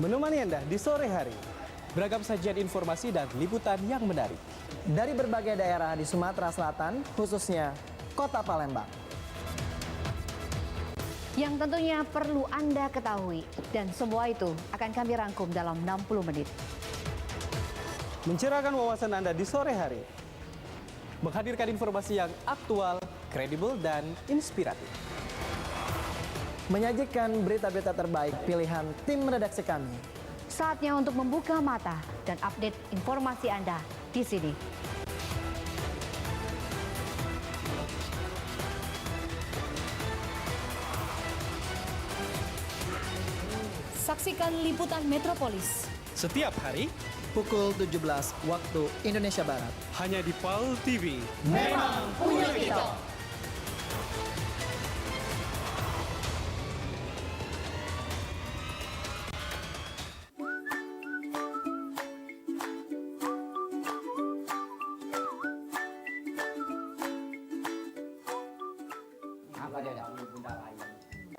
menemani Anda di sore hari. Beragam sajian informasi dan liputan yang menarik. Dari berbagai daerah di Sumatera Selatan, khususnya Kota Palembang. Yang tentunya perlu Anda ketahui. Dan semua itu akan kami rangkum dalam 60 menit. Mencerahkan wawasan Anda di sore hari. Menghadirkan informasi yang aktual, kredibel, dan inspiratif. Menyajikan berita-berita terbaik pilihan tim redaksi kami. Saatnya untuk membuka mata dan update informasi Anda di sini. Saksikan liputan Metropolis Setiap hari, Pukul 17 waktu Indonesia Barat. hanya di PAL TV. Memang punya kita.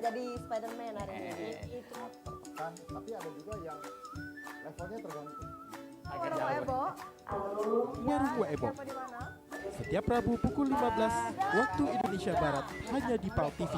Jadi Spider-Man hari ini itu. Tapi ada juga yang levelnya tergantung. Warung Ebo. Warung Ebo. Siapa di mana? Setiap Rabu pukul 15 waktu Indonesia Barat hanya di PAL TV.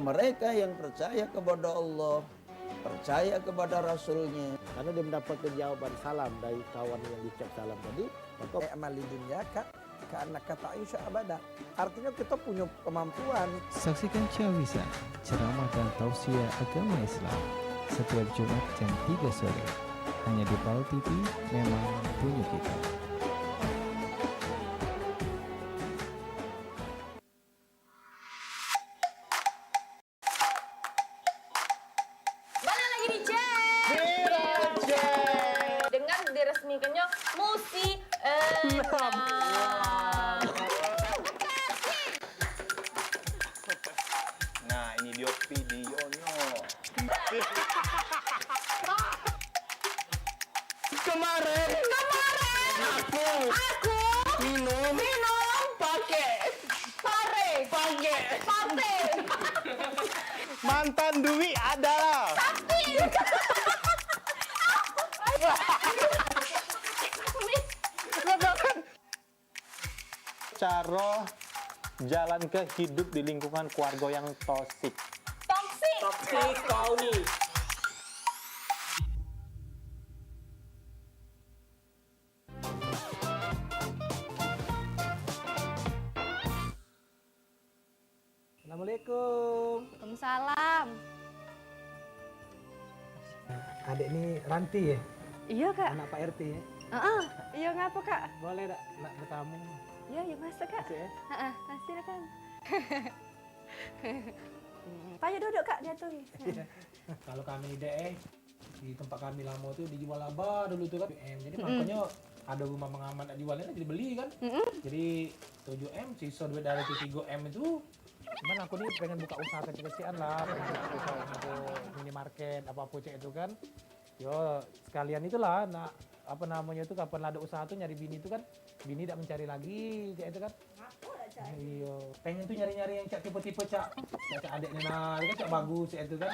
Mereka yang percaya kepada Allah, percaya kepada Rasulnya. Karena dia mendapatkan jawaban salam dari kawan yang dicek salam tadi. Maka Amali dunia karena kata Aisyah abada. Artinya kita punya kemampuan. Saksikan Syawisa, ceramah dan tausiah agama Islam setiap Jumat jam 3 sore. Hanya di PAL TV, memang punya kita. balik lagi di dengan diresmikannya Musi Nah, ini dia videonya. Kemarin aku minum pakai mantan Dwi adalah Cara jalan ke hidup di lingkungan keluarga yang toksik. Toksik kau nih. Assalamualaikum. Waalaikumsalam. Adik ini Ranti ya, Iya kak. anak Pak RT ya. Iya ngapa kak? Boleh nak bertamu? Iya ya masuk kak. Masuk ya. Kasih kan. Payah duduk kak dia tuh. Kalau kami di tempat kami lama tuh dijual laba dulu tuh kan. Jadi makanya ada rumah pengaman nak jualnya jadi beli kan. Jadi 7M sisa duit dari 3M itu. Cuman aku nih pengen buka usaha kecil-kecilan lah, pengen buka usaha minimarket apa-apa cek itu kan. Yo sekalian itulah nak apa namanya itu kapan ada usaha tuh nyari bini itu kan. Bini tidak mencari lagi cek itu kan. Iya, pengen tuh nyari-nyari yang cak tipe-tipe cak adiknya nah, kan cak bagus cak itu kan.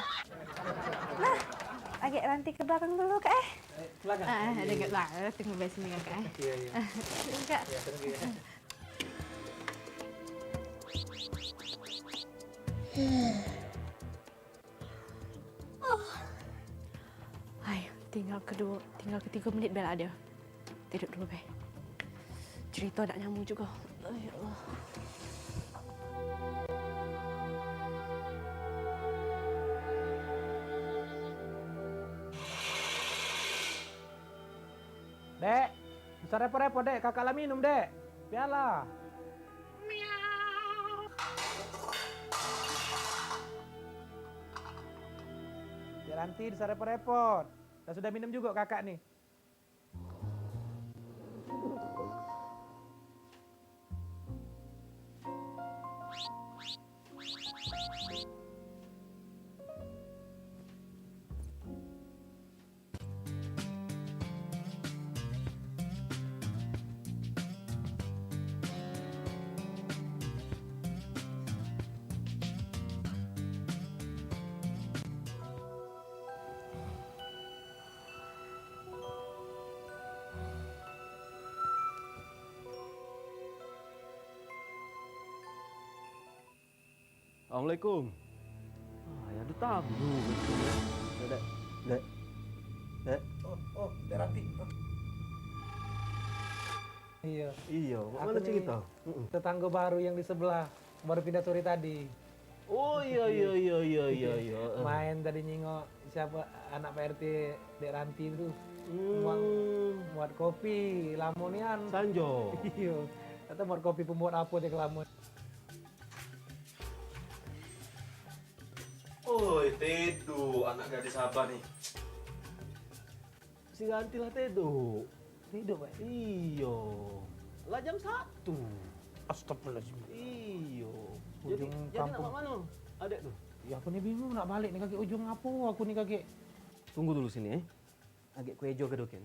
Agak Ranti ke belakang dulu kak Belakang. Dekat banget tunggu di sini kak. Iya, iya. Kak. Ya, tunggu ya. Ayo, tinggal ketiga menit bel ada. Tidur dulu be. Cerita tak nyambung juga. Ya Allah. Dek, bisa repot-repot dek, kakak lah minum dek. Biarlah. Dek Ranti bisa repot-repot. Dan sudah minum juga kakak nih. Assalamualaikum. Ya ada tamu. Dek. Dek Ranti. Iya. Iya, Aku mana nih cerita? tetangga baru yang di sebelah, baru pindah sore tadi. Oh iya. Main tadi nyingok siapa anak Pak RT Dek Ranti itu. Buat kopi, lamonian. Sanjo. Iya. Kata buat kopi pembuat apa dek lamon. Oi, Tedo, anak gadis Sabah nih. Si gantilah Tedo. Tidur, Pak. Iyo. Lah jam 1. Astagfirullahaladzim. Iyo. Ujung Jadi kampung. nak mana? Adek tuh. Ya aku nih bingung nak balik nih kakek ujung apa aku nih kakek. Tunggu dulu sini Agak kuejo kedoken.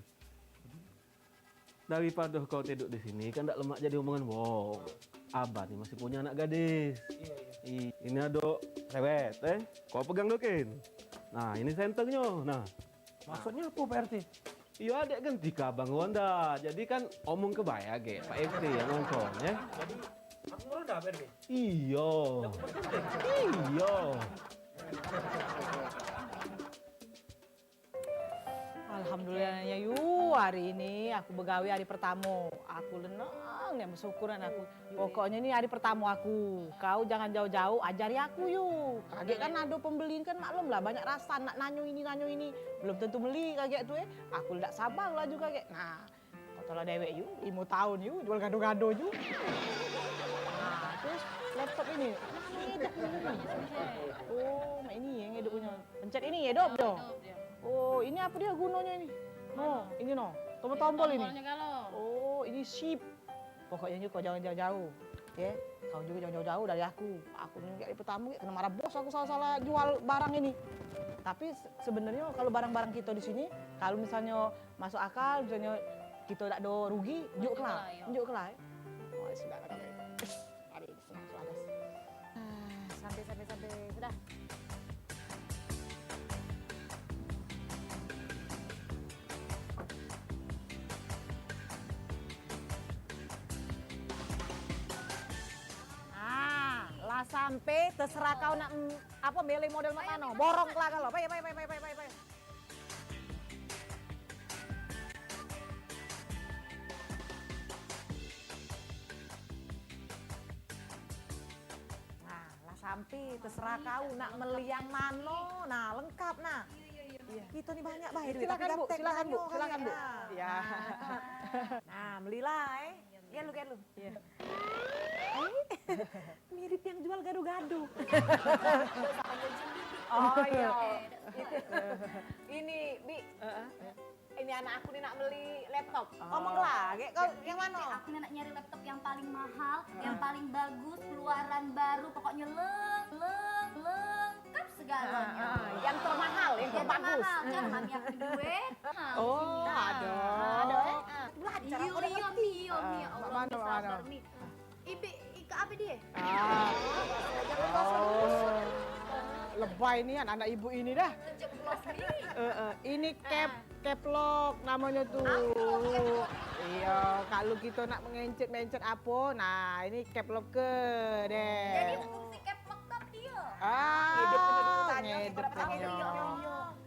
Daripada kau tidur di sini kan tak lemak jadi omongan. Wow, abah nih masih punya anak gadis. Iya. Ini ada rewet, kau pegang doken. Nah, ini senternya. Nah, Maksudnya apa Pak RT? iya adek kan tiga Bang Wanda. Jadi kan omong kebaya ge, Pak RT yang ngongkon ya. Jadi aku mau udah Pak RT. Iya. Iya. Alhamdulillahnya hari ini aku begawe hari pertama. Aku lenang ya bersyukuran aku. Pokoknya ini hari pertama aku. Kau jangan jauh-jauh ajari aku yuk. Kaget kan ada pembeliin kan maklum lah banyak rasa nak nanyo ini. Belum tentu beli kaget tuh Aku tidak sabar lah juga kaget. Nah, kalau dewek yuk 5 tahun yuk jual gado-gado yuk. Nah, terus laptop ini. Oh, ini yang hidup punya. Pencet ini hidup dong. Oh, ini apa dia gunanya ini? No, ini no. Tombol-tombol ini. Oh, ini sip. Pokoknya kau jangan jauh-jauh. Ya, kau juga jangan jauh-jauh dari aku. Aku ini kayak pertama kena marah bos aku salah-salah jual barang ini. Tapi sebenarnya kalau barang-barang kita di sini, kalau misalnya masuk akal, misalnya kita tidak ada rugi, juk kelak. Oh, sudah lah. Hari ini senang selaras. Sampai sudah. Lah sampai terserah kau nak apa milih model mana. Borong lah kalau. Baik. Nah, lah sampai terserah kau nak beli yang mana. Nah, lengkap nah. Kita nih banyak bayar duit. Silakan Bu. Ya. Nah, belilah Get lu. Iya. Mirip yang jual gado-gado. Oh iya. Ini Bi. Ini anak aku nih nak beli laptop. Ngomong lagi, kau yang mana? Aku nak nyari laptop yang paling mahal, yang paling bagus, keluaran baru, pokoknya lengkap segalanya. Yang termahal, yang terbagus. Kan mami aku duit. Oh, ada. Belajar aku udah ngerti. Ya Allah, sabar nih. Ibi, ke apa dia? Lebay ini anak ibu ini dah. Ini cap lock namanya tuh. Iya, kalau kita nak mengencet apa, nah ini cap lock deh. Jadi fungsi cap lock dia.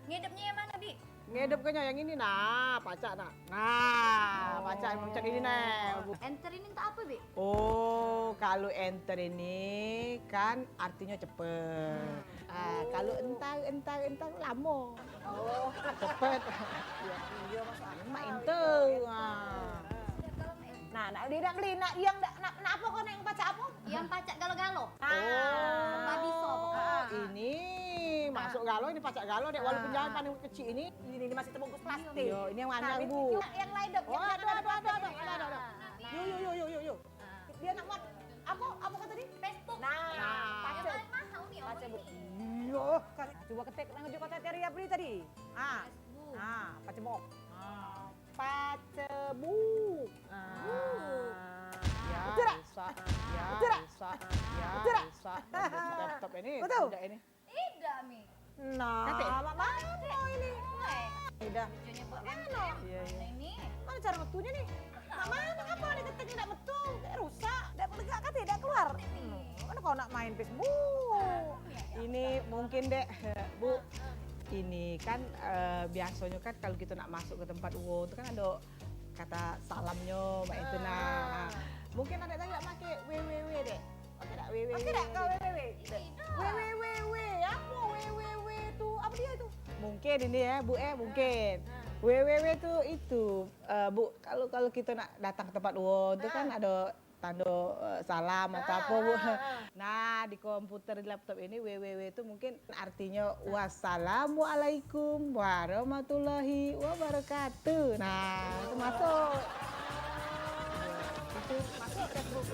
Ngedepnya yang mana, Bi? Ngedepnya yang ini nah, pacak nak. Nah, pacak mencet ini nah. Enter ini tak apa, Bi? Oh, kalau enter ini kan artinya cepet. Kalau entar lama. Oh, cepet. Iya, mak enter. Nah, dia beli nak yang nak apa kan yang pacak apa? Yang pacak galo-galo. Oh, Babi sop. Ini masuk Galau ini pacak galau dek, walaupun jangan paling kecil ini masih terbungkus plastik. Yo, ini yang mana Bu? Yang lain dok. Oh, ada. Yuk. Dia nak buat apa kata dia? Facebook. Pace. Pace Bu. Iya, coba ketik lanjut kata Teria beli tadi. Pacebok. Pacebuk. Ya, bisa. Laptop ini. Betul. Ini. Tidak, Mi. Nah, mana ini? Udah. Mana? Iya. Ini. Mana cara metunya nih? Mana apa nih ketik tidak metu? Kayak rusak. Tidak tegak kan tidak keluar. Mana kau nak main Facebook? Ini mungkin dek, Bu. Ini kan biasanya kan kalau kita nak masuk ke tempat itu kan ada kata salamnya, Mbak itu nah. Mungkin ada tadi nak pakai www dek. Oke tak www. Oke tak kau www. Www apa www itu? Apa dia itu? Mungkin ini ya Bu mungkin. www itu Bu kalau kita nak datang ke tempat itu kan ada tanda salam atau apa Bu. Nah di komputer di laptop ini www itu mungkin artinya wassalamualaikum warahmatullahi wabarakatuh. Nah itu masuk. Itu masuk Facebook.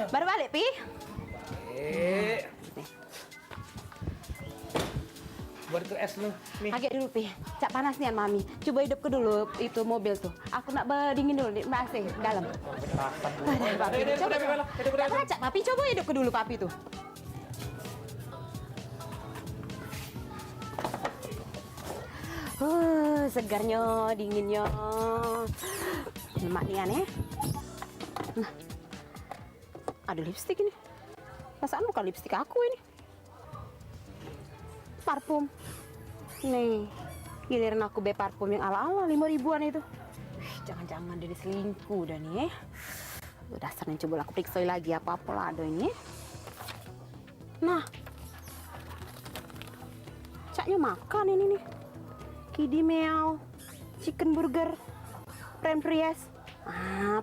Baru balik, Pi? Buat itu es lu. Nih. Agak dulu, Pi. Cak panas nih, Mami. Coba hidup ke dulu itu mobil tuh. Aku nak berdingin dulu di AC dalam. Papi. Coba Cak, Papi coba hidup ke dulu, Papi tuh. Segarnya, dinginnya. Lemak nih aneh. Nah, ada lipstik ini. Perasaan bukan lipstik aku ini. Parfum. Nih, giliran aku beli parfum yang ala-ala 5 ribuan itu. Jangan-jangan dari selingkuh dah nih. Dasarnya coba aku periksa lagi apa-apa lah ada ini. Nah, caknya makan ini nih. Kidi meow, chicken burger, french fries.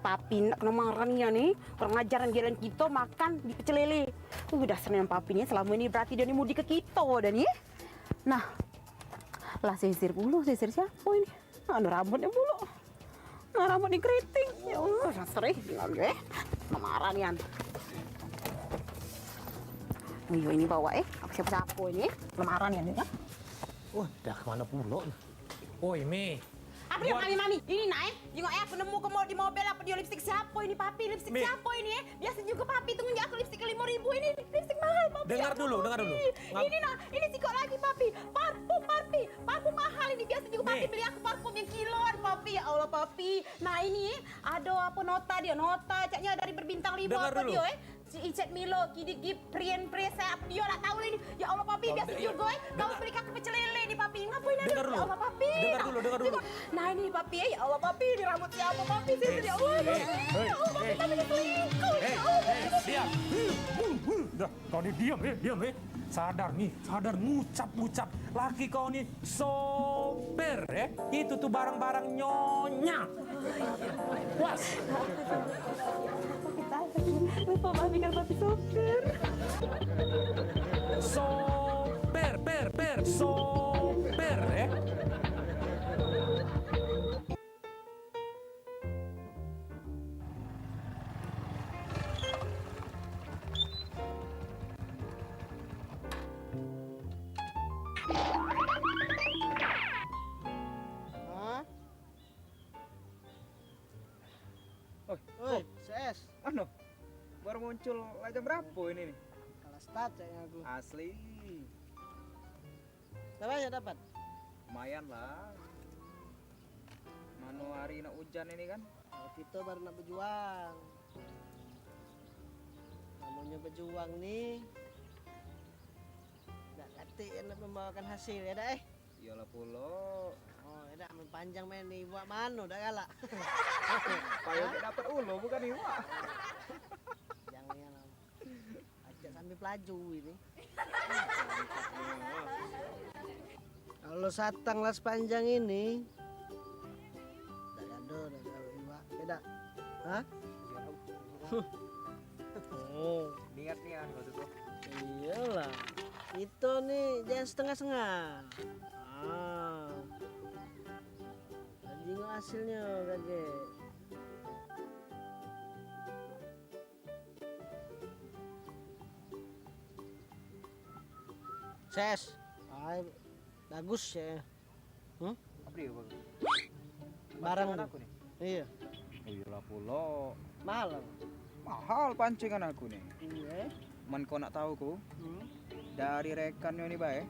Papi nak kena marah nih ya nih. Kurang ajaran jalan kita makan di pecel lele. Dasarnya papi nih selama ini berarti dia nih mudi ke kita dah nih. Nah, lah sisir bulu, sisir siapa ini? Ada rambutnya bulu. Nah, rambutnya keriting. Ya Allah, serih bilang gue. Marah nih an. Iya ini bawa apa siapa-siapa ini? Lemaran ya nih ya. Wah, dah kemana pula? Oi, Mi. Apa dia mami? Ini naik, jengok aku nemu di mobil apa dia lipstik siapa ini papi? Lipstik siapa ini ya? Biasa juga papi tunggu aku lipstik 5.000 ini lipstik mahal papi. Dengar dulu. Ini nah, ini sikok lagi papi. Parfum papi, parfum mahal ini biasa juga papi beli aku parfum yang kiloan papi. Ya Allah papi. Nah ini ada apa nota caknya dari berbintang 5 apa dia Si Icet Milo, Kidi Gip, Prien Presa, apa dia nak tahu ini. Ya Allah papi biasa juga kamu beli aku pecel lele nih papi. Ngapain ada? Ya Allah papi. Dengar dulu. Nah ini papi ya Allah papi di rambut siapa papi sih ya Allah. Ya Allah papi tapi selingkuh. Diam. Dah, kau ni diam. Sadar ngucap. Laki kau ni sopir Itu tuh barang-barang nyonya. Puas. Lupa papi kan papi sopir. Sopir. Oi, CS. Mana? Baru muncul jam berapa ini nih? Kalah start kayaknya aku. Asli. Berapa ya dapat? Lumayan lah. Manu hari nak hujan ini kan? Kita baru nak berjuang. Namanya berjuang nih. Nggak ngerti nak membawakan hasil ya dah Iyalah pulo. Oh, edak main panjang main nih, buat mana dah galak. Payo dapat ulo bukan iwa. Jangan ya. Ajak sambil pelaju ini. Kalau satang las panjang ini, dah iwa, beda. Hah? Oh, Niat-niat maksudku. iyalah. Itu nih jangan setengah-setengah. Tengok hasilnya kakek. Ses, bagus ya. Apa dia bagus? Barang Pancingan aku nih. Iya. Iya pulo. Mahal. Mahal pancingan aku nih. Iya. Man kau nak tahu ku? Dari rekannya nih bae.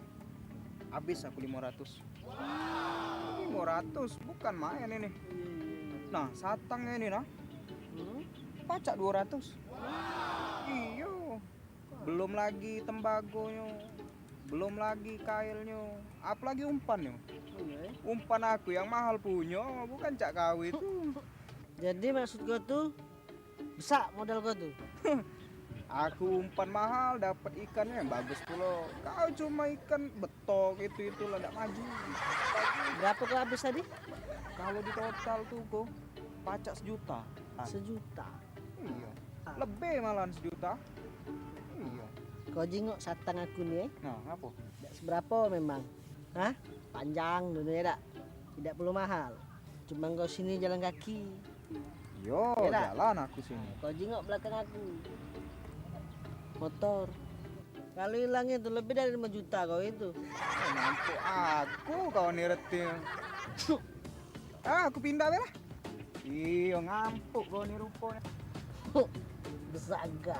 Habis aku 500. 500 bukan main ini. Nah, satangnya ini nah. Pacak 200. Iyo. Belum lagi tembagonya. Belum lagi kailnya. Apalagi umpannya. Umpan aku yang mahal punya, bukan cak kau itu. Jadi maksud gua tuh besar modal gua tuh. Aku umpan mahal dapat ikannya yang bagus pula. Kau cuma ikan betok itu lah ndak maju. Berapa kau habis tadi? Kalau di total tuh kok pacak 1 juta. 1 juta. Iya. Lebih malahan 1 juta. Iya. Kau jengok satang aku nih. Nah, apa? Tidak seberapa memang. Hah? Panjang dunia dak. Tidak perlu mahal. Cuma kau sini jalan kaki. Yo, Ya, jalan aku sini. Kau jengok belakang aku. Motor. Kalau hilang itu lebih dari 5 juta kau itu. Mampu aku kau niretin. Aku pindah lah. Iya, ngampuk kau ni rupanya. Besaga.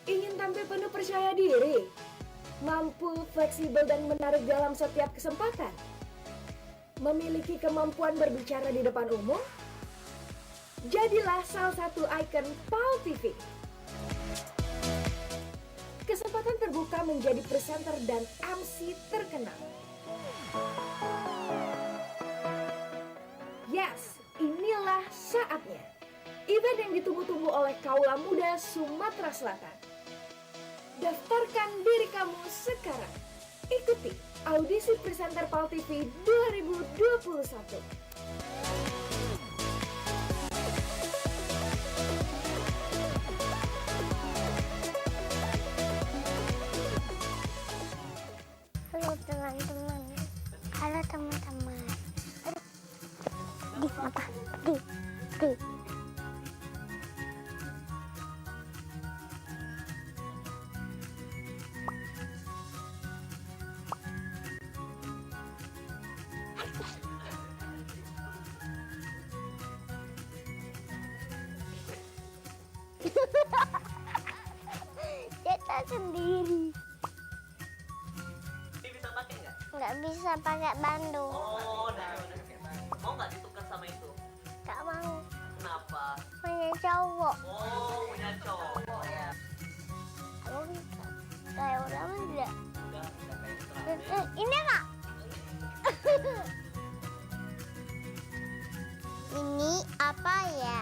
Ingin tampil penuh percaya diri? Mampu, fleksibel, dan menarik dalam setiap kesempatan? Memiliki kemampuan berbicara di depan umum? Jadilah salah satu ikon PAL TV. Kesempatan terbuka menjadi presenter dan MC terkenal. Yes, inilah saatnya. Event yang ditunggu-tunggu oleh kaula muda Sumatera Selatan. Daftarkan diri kamu sekarang. Ikuti audisi presenter PAL TV 2021. Halo teman-teman. Halo teman-teman. Di apa? Di. Kita sendiri. Bisa pakai nggak? Nggak bisa pakai Bandung. Oh, udah. Mau nggak ditukar sama itu? Nggak mau. Kenapa? Punya cowok. Oh, punya cowok ya. Aku bisa. Kayak orang enggak. Udah Ini kak. Ini apa ya?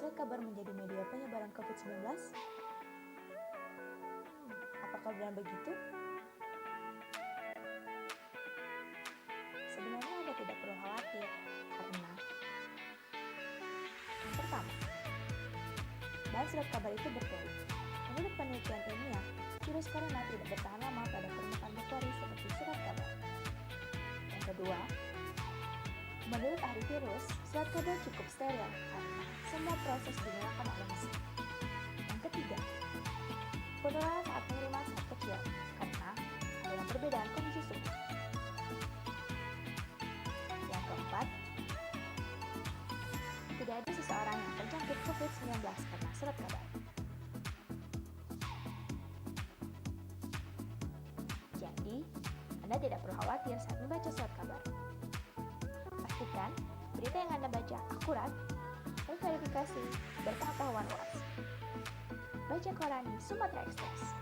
surat kabar menjadi media penyebaran COVID-19? Apakah benar begitu? Sebenarnya Anda tidak perlu khawatir, karena yang pertama, bahan surat kabar itu berteori. Menurut penelitian ilmiah, virus corona tidak bertahan lama pada permukaan berteori seperti surat kabar. Yang kedua, menurut ahli virus, surat kabar cukup steril karena semua proses dilakukan oleh mesin. Yang ketiga, penularan saat pengiriman sangat kecil karena ada perbedaan kondisi suhu. Yang keempat, tidak ada seseorang yang terjangkit COVID-19 karena surat kabar. Jadi, Anda tidak perlu khawatir saat membaca surat kabar. Pastikan berita yang Anda baca akurat dan verifikasi berpengetahuan luas. Baca koran di Sumatera Express.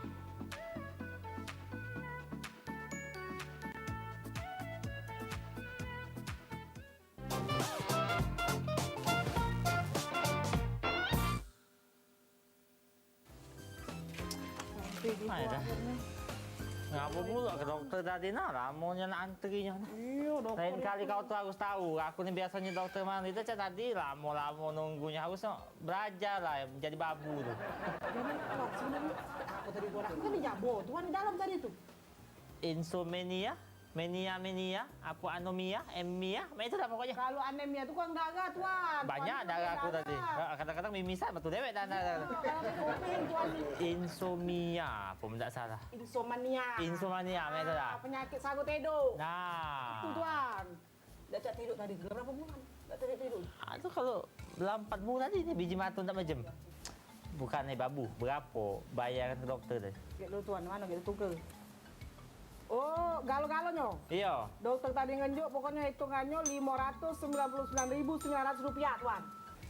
Ngapa pula ke dokter tadi nah, lamonnya nak antrinya. Iya, dokter. Lain kali kau tuh harus tahu, aku nih biasanya dokter mana itu cak tadi lamo nunggunya harusnya belajar lah menjadi babu tuh. Jadi kalau sebenarnya aku tadi borak kan di jabo, tuan di dalam tadi tuh. Insomnia, mania, apa anomia, emia, itu dah pokoknya. Kalau anemia itu kurang darah tuan. Banyak darah aku tadi. Kadang-kadang mimisan betul dewek darah. Insomnia, apa tidak salah. Insomnia, itu dah. Penyakit sagu tedo. Nah. Itu tuan. Dah tak tidur tadi, berapa bulan? Dah tak tidur. Itu kalau dalam 4 bulan ini biji matu tak macam. Bukan babu, berapa bayaran ke dokter tadi? Gitu tuan, mana gitu tukar. Oh, galo-galonya? Iya. Dokter tadi ngenjuk, pokoknya hitungannya Rp599.900 tuan.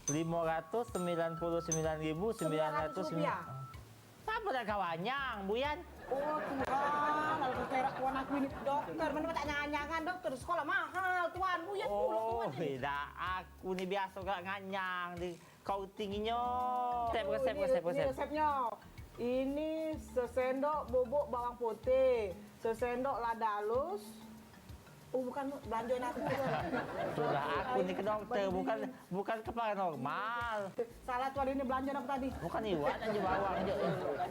599.900. Apa dah kawanyang, Buyan? Oh Tuhan, lalu kerak tuan aku ini dokter, mana tak nyanyangan dokter sekolah mahal tuan, Buyan pula tuan. Beda, aku ni biasa gak nganyang di kau tingginya. Resep. Ini resepnya. Ini sesendok bubuk bawang putih, sesendok lada halus. Oh bukan belanjain aku. Sudah aku ni ke dokter, bukan ke paranormal. Salah tuan, ini belanjain aku tadi. Bukan iwan aja bawang aja.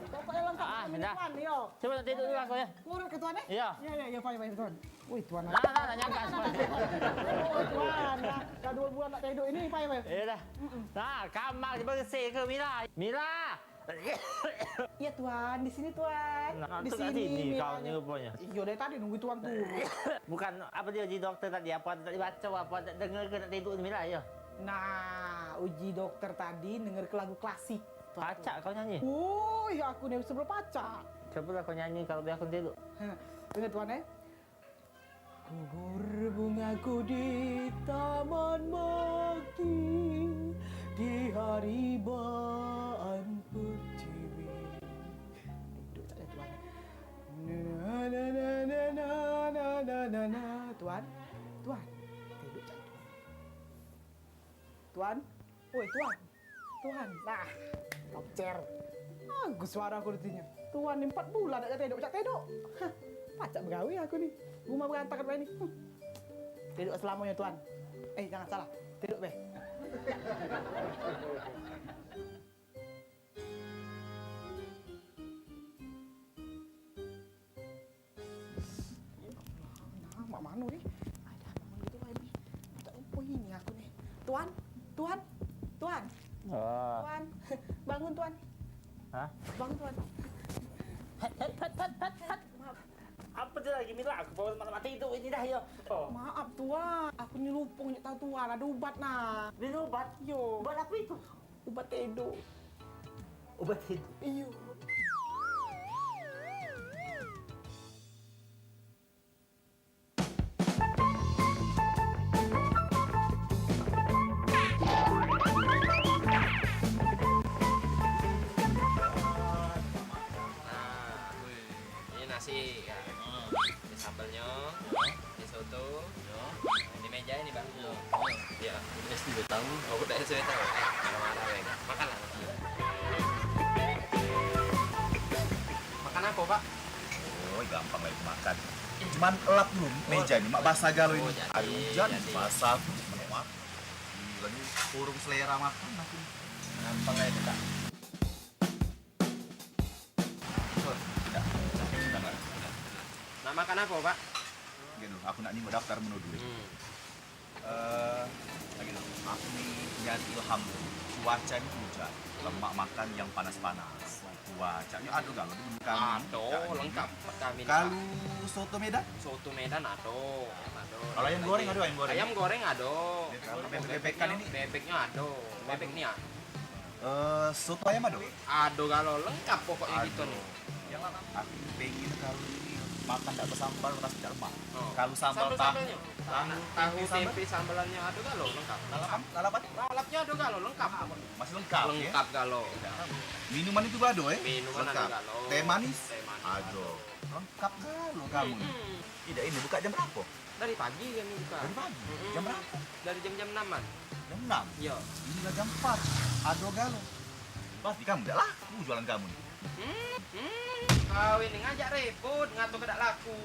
Pokoknya lengkap ini tuan, yo. Coba nanti tidur dulu aku ya. Kurang ke tuan ya? Iya. Iya, baik tuan. Wih tuan. Nah, nyangka semua. Oh tuan, dah 2 bulan tak tidur ini, Pak. Iya dah. Nah, kamar dibersih ke Mila. Iya tuan, di sini tuan. Nah, di sini kau ni rupanya. Iya dari tadi nunggu tuan tuh. Bukan apa dia uji dokter tadi, apa tak dibaca, apa tak dengar ke nak tidur ni Mila ya. Nah, uji dokter tadi denger ke lagu klasik. Pacak kau nyanyi? Oh, ya aku ni sebelum pacak. Coba kau nyanyi kalau biar aku tidur. Dengar tuan Gugur bungaku di taman bakti di hari baan pertiwi. Tidur tak ada tuan. Tuan, tidur tak tuan. Woi tuan. Nah, topcer. Aku suara aku ditinya. Tuan 4 bulan tak tidur. Pacak begawi aku ni. Rumah berantakan ini. Tidur selamanya tuan. Jangan salah. Tidur be. Mak mana ni? Ada apa gitu ini? Tak lupa ini aku ni. Tuan. Oh. Tuan. Bangun tuan. Hah? Bangun tuan. Maaf. Apa dia lagi Mila? Aku baru mati itu ini dah ya. Oh. Maaf tuan, aku ni lupa nak tahu tuan ada ubat nah. Ada ubat? Yo. Ubat apa itu? Ubat tedo. Ubat tedo? Iyo. Nasi ya. Ini sambelnya, ini soto, ini meja ini bang. Ya. SD tahu. Oh, udah SD tahu. Marah-marah ya. Makan lah. Makan apa, Pak? Oh, gampang lagi makan. Cuman elap dulu meja ini, mak basah galau ini. Aduh, hujan basah. Lagi kurung selera makan aku. Gampang aja, Kak. Nak makan apa, Pak? Gitu, aku nak nyimak daftar menu dulu. Lagi dulu, aku nih nyari ilham. Cuaca ini hujan, lemak makan yang panas-panas. Cuacanya aduh gak lebih kami. Aduh, lengkap kami. Kalau soto Medan? Soto Medan aduh. Kalau ayam goreng aduh, ayam goreng. Ayam goreng aduh. Bebek-bebekan ini? Bebeknya aduh. Bebek nih ya. Soto ayam aduh? Aduh kalau lengkap pokoknya gitu nih. Yang aku pengen kalau ini makan tak bersambal rasa tidak lemak. Kalau sambal tahu tempe sambalannya aduh kalau lengkap. Lalapnya aduh kalau lengkap. Masih lengkap ya? Lengkap kalau. Minuman itu aduh Minuman lengkap. ada kalau. Teh manis? Aduh. Lengkap kalau kamu. Tidak ini buka jam berapa? Dari pagi kami buka. Dari pagi? Jam berapa? Dari jam-jam 6-an. Jam 6? Iya. Ini udah jam 4. Aduh galau. Pasti kamu tidak laku jualan kamu nih. Kau ini ngajak repot, ngatur kedak laku.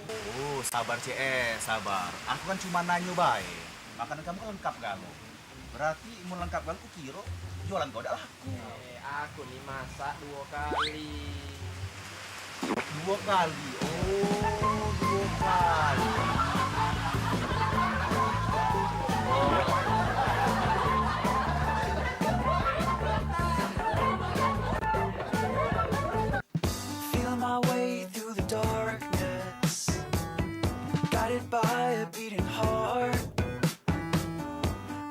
Oh, sabar CS, sabar. Aku kan cuma nanya baik. Makanan kamu kan lengkap galau. Berarti mau lengkap galau kira jualan kau tidak laku. Aku nih masak 2 kali. 2 kali? Oh, 2 kali. Feel my way through the darkness, guided by a beating heart.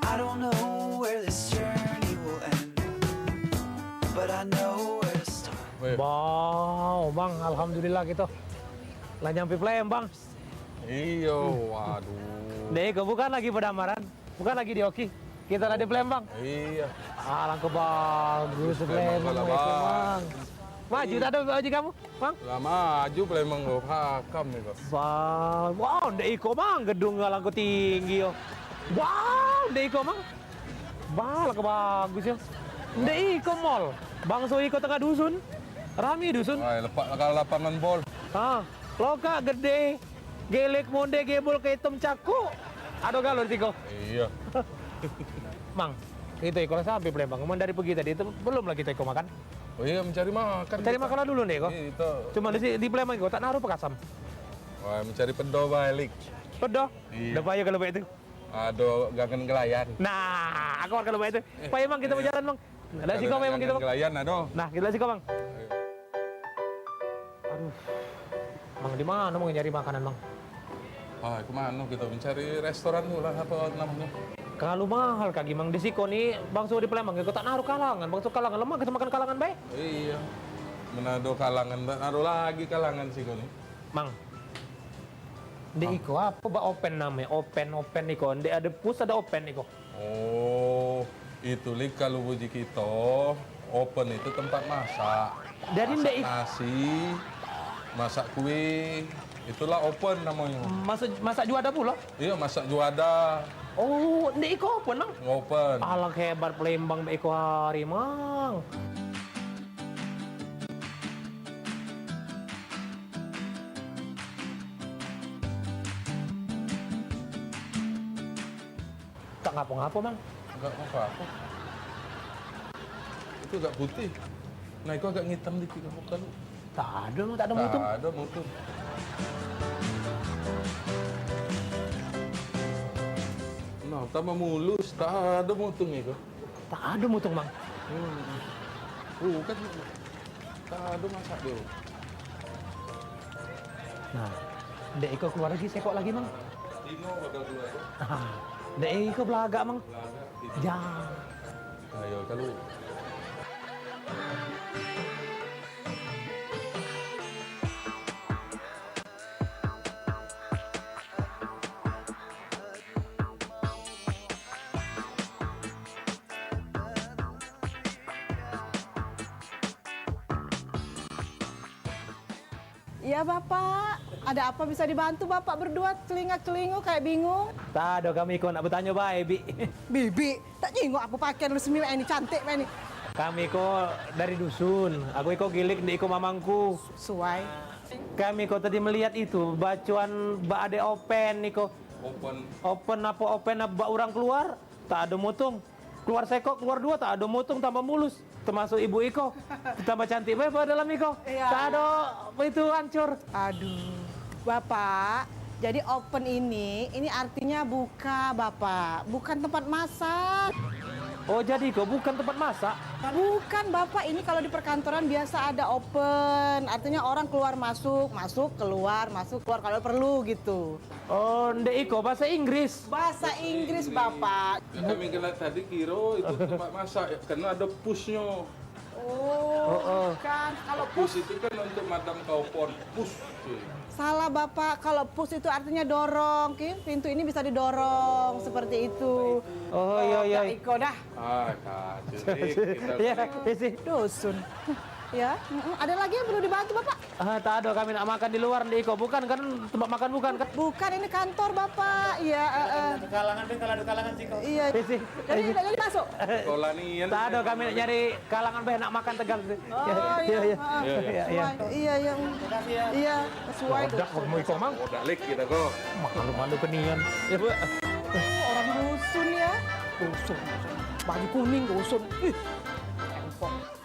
I don't know where this journey will end, but I know where to start. Wow, Bang, alhamdulillah gitu. Lah nyampe Palembang. Iya, waduh. Dek, bukan lagi Pedamaran, bukan lagi di Oki. Kita lagi di Palembang. Iya. Alangkah bagus Palembang, Bang. Maju tak ada baju kamu, Bang? Lah maju Palembang lo hakam nih kok. Wow, Dek Iko, Bang, gedung alangkah tinggi yo. Wow, Dek Iko, Bang. Alangkah bagus yo. Dek Iko Mall, Bang So Iko tengah dusun. Rami dusun. Wah, lepak kalau lapangan bol. Loka gede, gelek monde gebol ke hitam caku. Aduh galau Tiko. Iya. Mang, kita Iko sampai Palembang. Kemana dari pergi tadi itu belum lagi kita Iko makan. Oh iya, mencari makan. Cari makanan dulu nih kok. Itu. Cuma di Palembang kok tak naruh pekasam. Wah, mencari pedo balik. Pedo? Iya. Udah payah kalau itu. Aduh, gangen gelayan. Nah, aku kalau itu. Payah Bang kita berjalan Bang. Ada sih kau memang gitu Bang. Gelayan aduh. Nah, kita sih kau Bang. Aduh. Bang di mana mau nyari makanan Bang? Ah, kemana kita mencari restoran dulu lah apa namanya? Kalau mahal kaki Mang di Siko nih, Bang Suhu di Palembang, kau tak naruh kalangan, Bang Suhu kalangan lemah, kita makan kalangan baik. Iya, menado kalangan, naruh lagi kalangan sih kau nih. Mang, di Iko apa ba open namanya? Open Iko, di ada pus ada open Iko. Oh, itu lik kalau buji kita, open itu tempat masak. Dari masak nasi, masak kue, itulah open namanya. Masak juada pula? Iya, masak juada. Oh, di Iko open Mang? Open. Alang hebat Palembang Iko hari Mang. Tak ngapa-ngapa Mang? Enggak apa-apa. Itu agak putih. Nah, itu agak hitam dikit kamu kan. Tak ada mutung. Tak ada mutung. Nah, tambah mulus, tak ada mutung itu. Tak ada mutung, Mang. Kan tak ada masak dulu. Nah, Dek Iko keluar lagi, sekok lagi, Mang. Tino bakal keluar. Dek Iko belagak, Mang. Belagak. Ya. Ayo, kalau Iya Bapak. Ada apa bisa dibantu Bapak berdua celingak-celingu kayak bingung? Tak ada kami kok nak bertanya baik, Bi. Bibi, tak jenguk apa pakaian resmi ini cantik ini. Kami kok dari dusun. Aku iko gilik di iko mamangku. Suai. Kami kok tadi melihat itu bacuan Mbak Ade open niko. Open apa orang keluar tak ada mutung. Keluar sekok, keluar dua tak ada mutung tambah mulus. Termasuk ibu iko tambah cantik bae dalam iko. Iya. Tak ada itu hancur. Aduh. Bapak, jadi open ini artinya buka Bapak, bukan tempat masak. Oh jadi kok bukan tempat masak? Bukan Bapak, ini kalau di perkantoran biasa ada open, artinya orang keluar masuk, keluar kalau perlu gitu. Oh, ndek iko bahasa Inggris. Bahasa Inggris Bapak. Kami kena tadi kira itu tempat masak karena ada pushnya. Oh, kan kalau Push itu kan untuk madam kaupon. Push. salah Bapak, kalau push itu artinya dorong, pintu ini bisa didorong seperti itu. Oh iya. Iko dah. Ah, kacau. Kita Iya, isi. Dusun. Ya, ada lagi yang perlu dibantu Bapak? Tak ada, kami nak makan di luar di iko. Bukan kan tempat makan bukan kan? Bukan, ini kantor Bapak. Iya, Kalangan deh, kalau ada kalangan sih kok. iya. Isi. Jadi masuk. sekolah nih. Tak ada, kami nak nyari kalangan beh nak makan Tegal. Iya. Iya, sesuai. Udah, mau iko mang. Udah lek kita kok. Malu-malu kenian. Ya, Bu. Orang dusun ya. Dusun. Baju kuning dusun. Ih. Empok.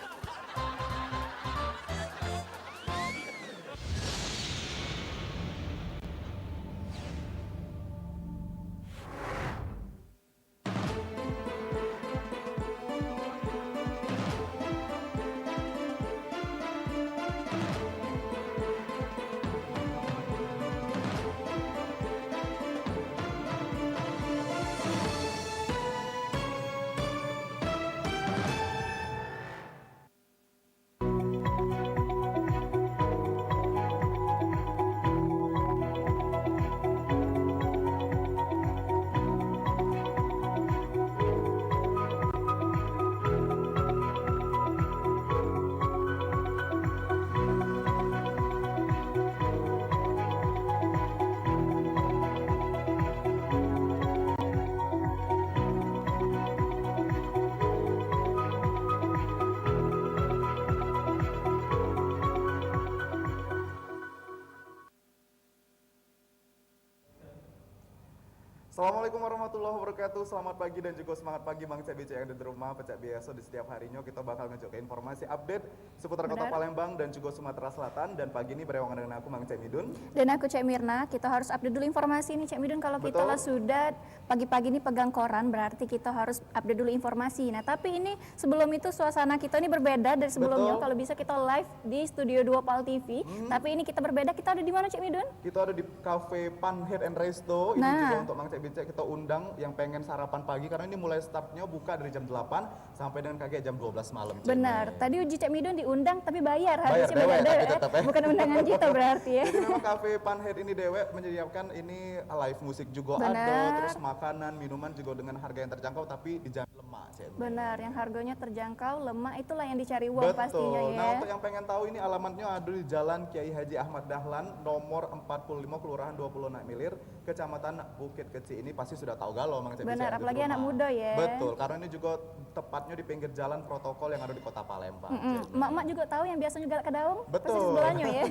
Assalamualaikum warahmatullahi wabarakatuh. Selamat pagi dan juga semangat pagi Bang Cek BC yang ada di rumah. Pecak biasa di setiap harinya kita bakal ngejok ke informasi update seputar Kota Palembang dan juga Sumatera Selatan. Dan pagi ini berewangan dengan aku Bang Cek Midun. Dan aku Cek Mirna. Kita harus update dulu informasi nih Cek Midun. Kalau kita lah sudah pagi-pagi ini pegang koran, berarti kita harus update dulu informasi. Nah tapi ini sebelum itu suasana kita ini berbeda dari sebelumnya. Kalau bisa kita live di Studio 2 Pal TV. Tapi ini kita berbeda, kita ada di mana Cek Midun? Kita ada di Cafe Panhead and Resto. Ini juga untuk Bang Cek BC kita undang yang pengen sarapan pagi karena ini mulai startnya buka dari jam 8 sampai dengan kaget jam 12 malam. Benar. Tadi Uji Cek Midun diundang tapi bayar. Bayar dewek, tetap ya. Bukan undangan kita berarti ya. Jadi memang Cafe Panhead ini dewek menyediakan ini live musik juga ada, terus makanan, minuman juga dengan harga yang terjangkau tapi dijamin lemah. Benar, yang harganya terjangkau, lemah itulah yang dicari uang pastinya ya. Nah untuk yang pengen tahu ini alamatnya ada di Jalan Kiai Haji Ahmad Dahlan nomor 45 Kelurahan 26 Milir, Kecamatan Bukit Kecil. Ini pasti sudah tahu galau Mang Cek. Benar, apalagi anak muda ya. Betul, karena ini juga tepatnya di pinggir jalan protokol yang ada di Kota Palembang. Mak-mak juga tahu yang biasanya galak ke daung. Betul. Persis sebelahnya ya.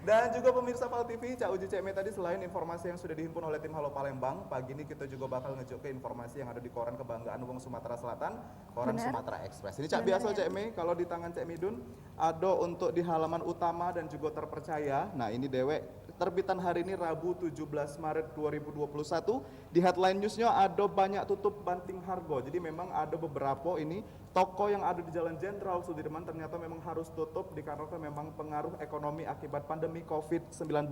Dan juga pemirsa Pal TV, Cak Uji Cek Me tadi selain informasi yang sudah dihimpun oleh tim Halo Palembang, pagi ini kita juga bakal ngejok ke informasi yang ada di koran kebanggaan Wong Sumatera Selatan, koran Sumatera Express. Ini Cak biasa Cek Me, kalau di tangan Cek Midun ada untuk di halaman utama dan juga terpercaya. Nah ini dewek terbitan hari ini Rabu 17 Maret 2021. Di headline newsnya ada banyak tutup banting harga. Jadi memang ada beberapa ini toko yang ada di Jalan Jenderal Sudirman ternyata memang harus tutup dikarenakan memang pengaruh ekonomi akibat pandemi COVID-19.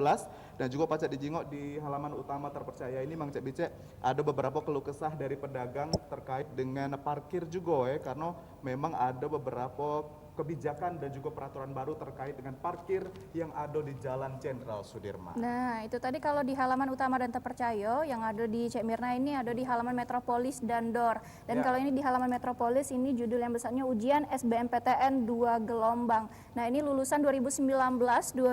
Dan juga pacak dijingok di halaman utama terpercaya ini Mang Cek Bicek ada beberapa keluh kesah dari pedagang terkait dengan parkir juga ya, karena memang ada beberapa kebijakan dan juga peraturan baru terkait dengan parkir yang ada di Jalan Jenderal Sudirman. Nah, itu tadi kalau di halaman utama dan terpercaya yang ada di Cek Mirna ini ada di halaman Metropolis dan DOR. Dan kalau ini di halaman Metropolis ini judul yang besarnya ujian SBMPTN 2 gelombang. Nah, ini lulusan 2019-2020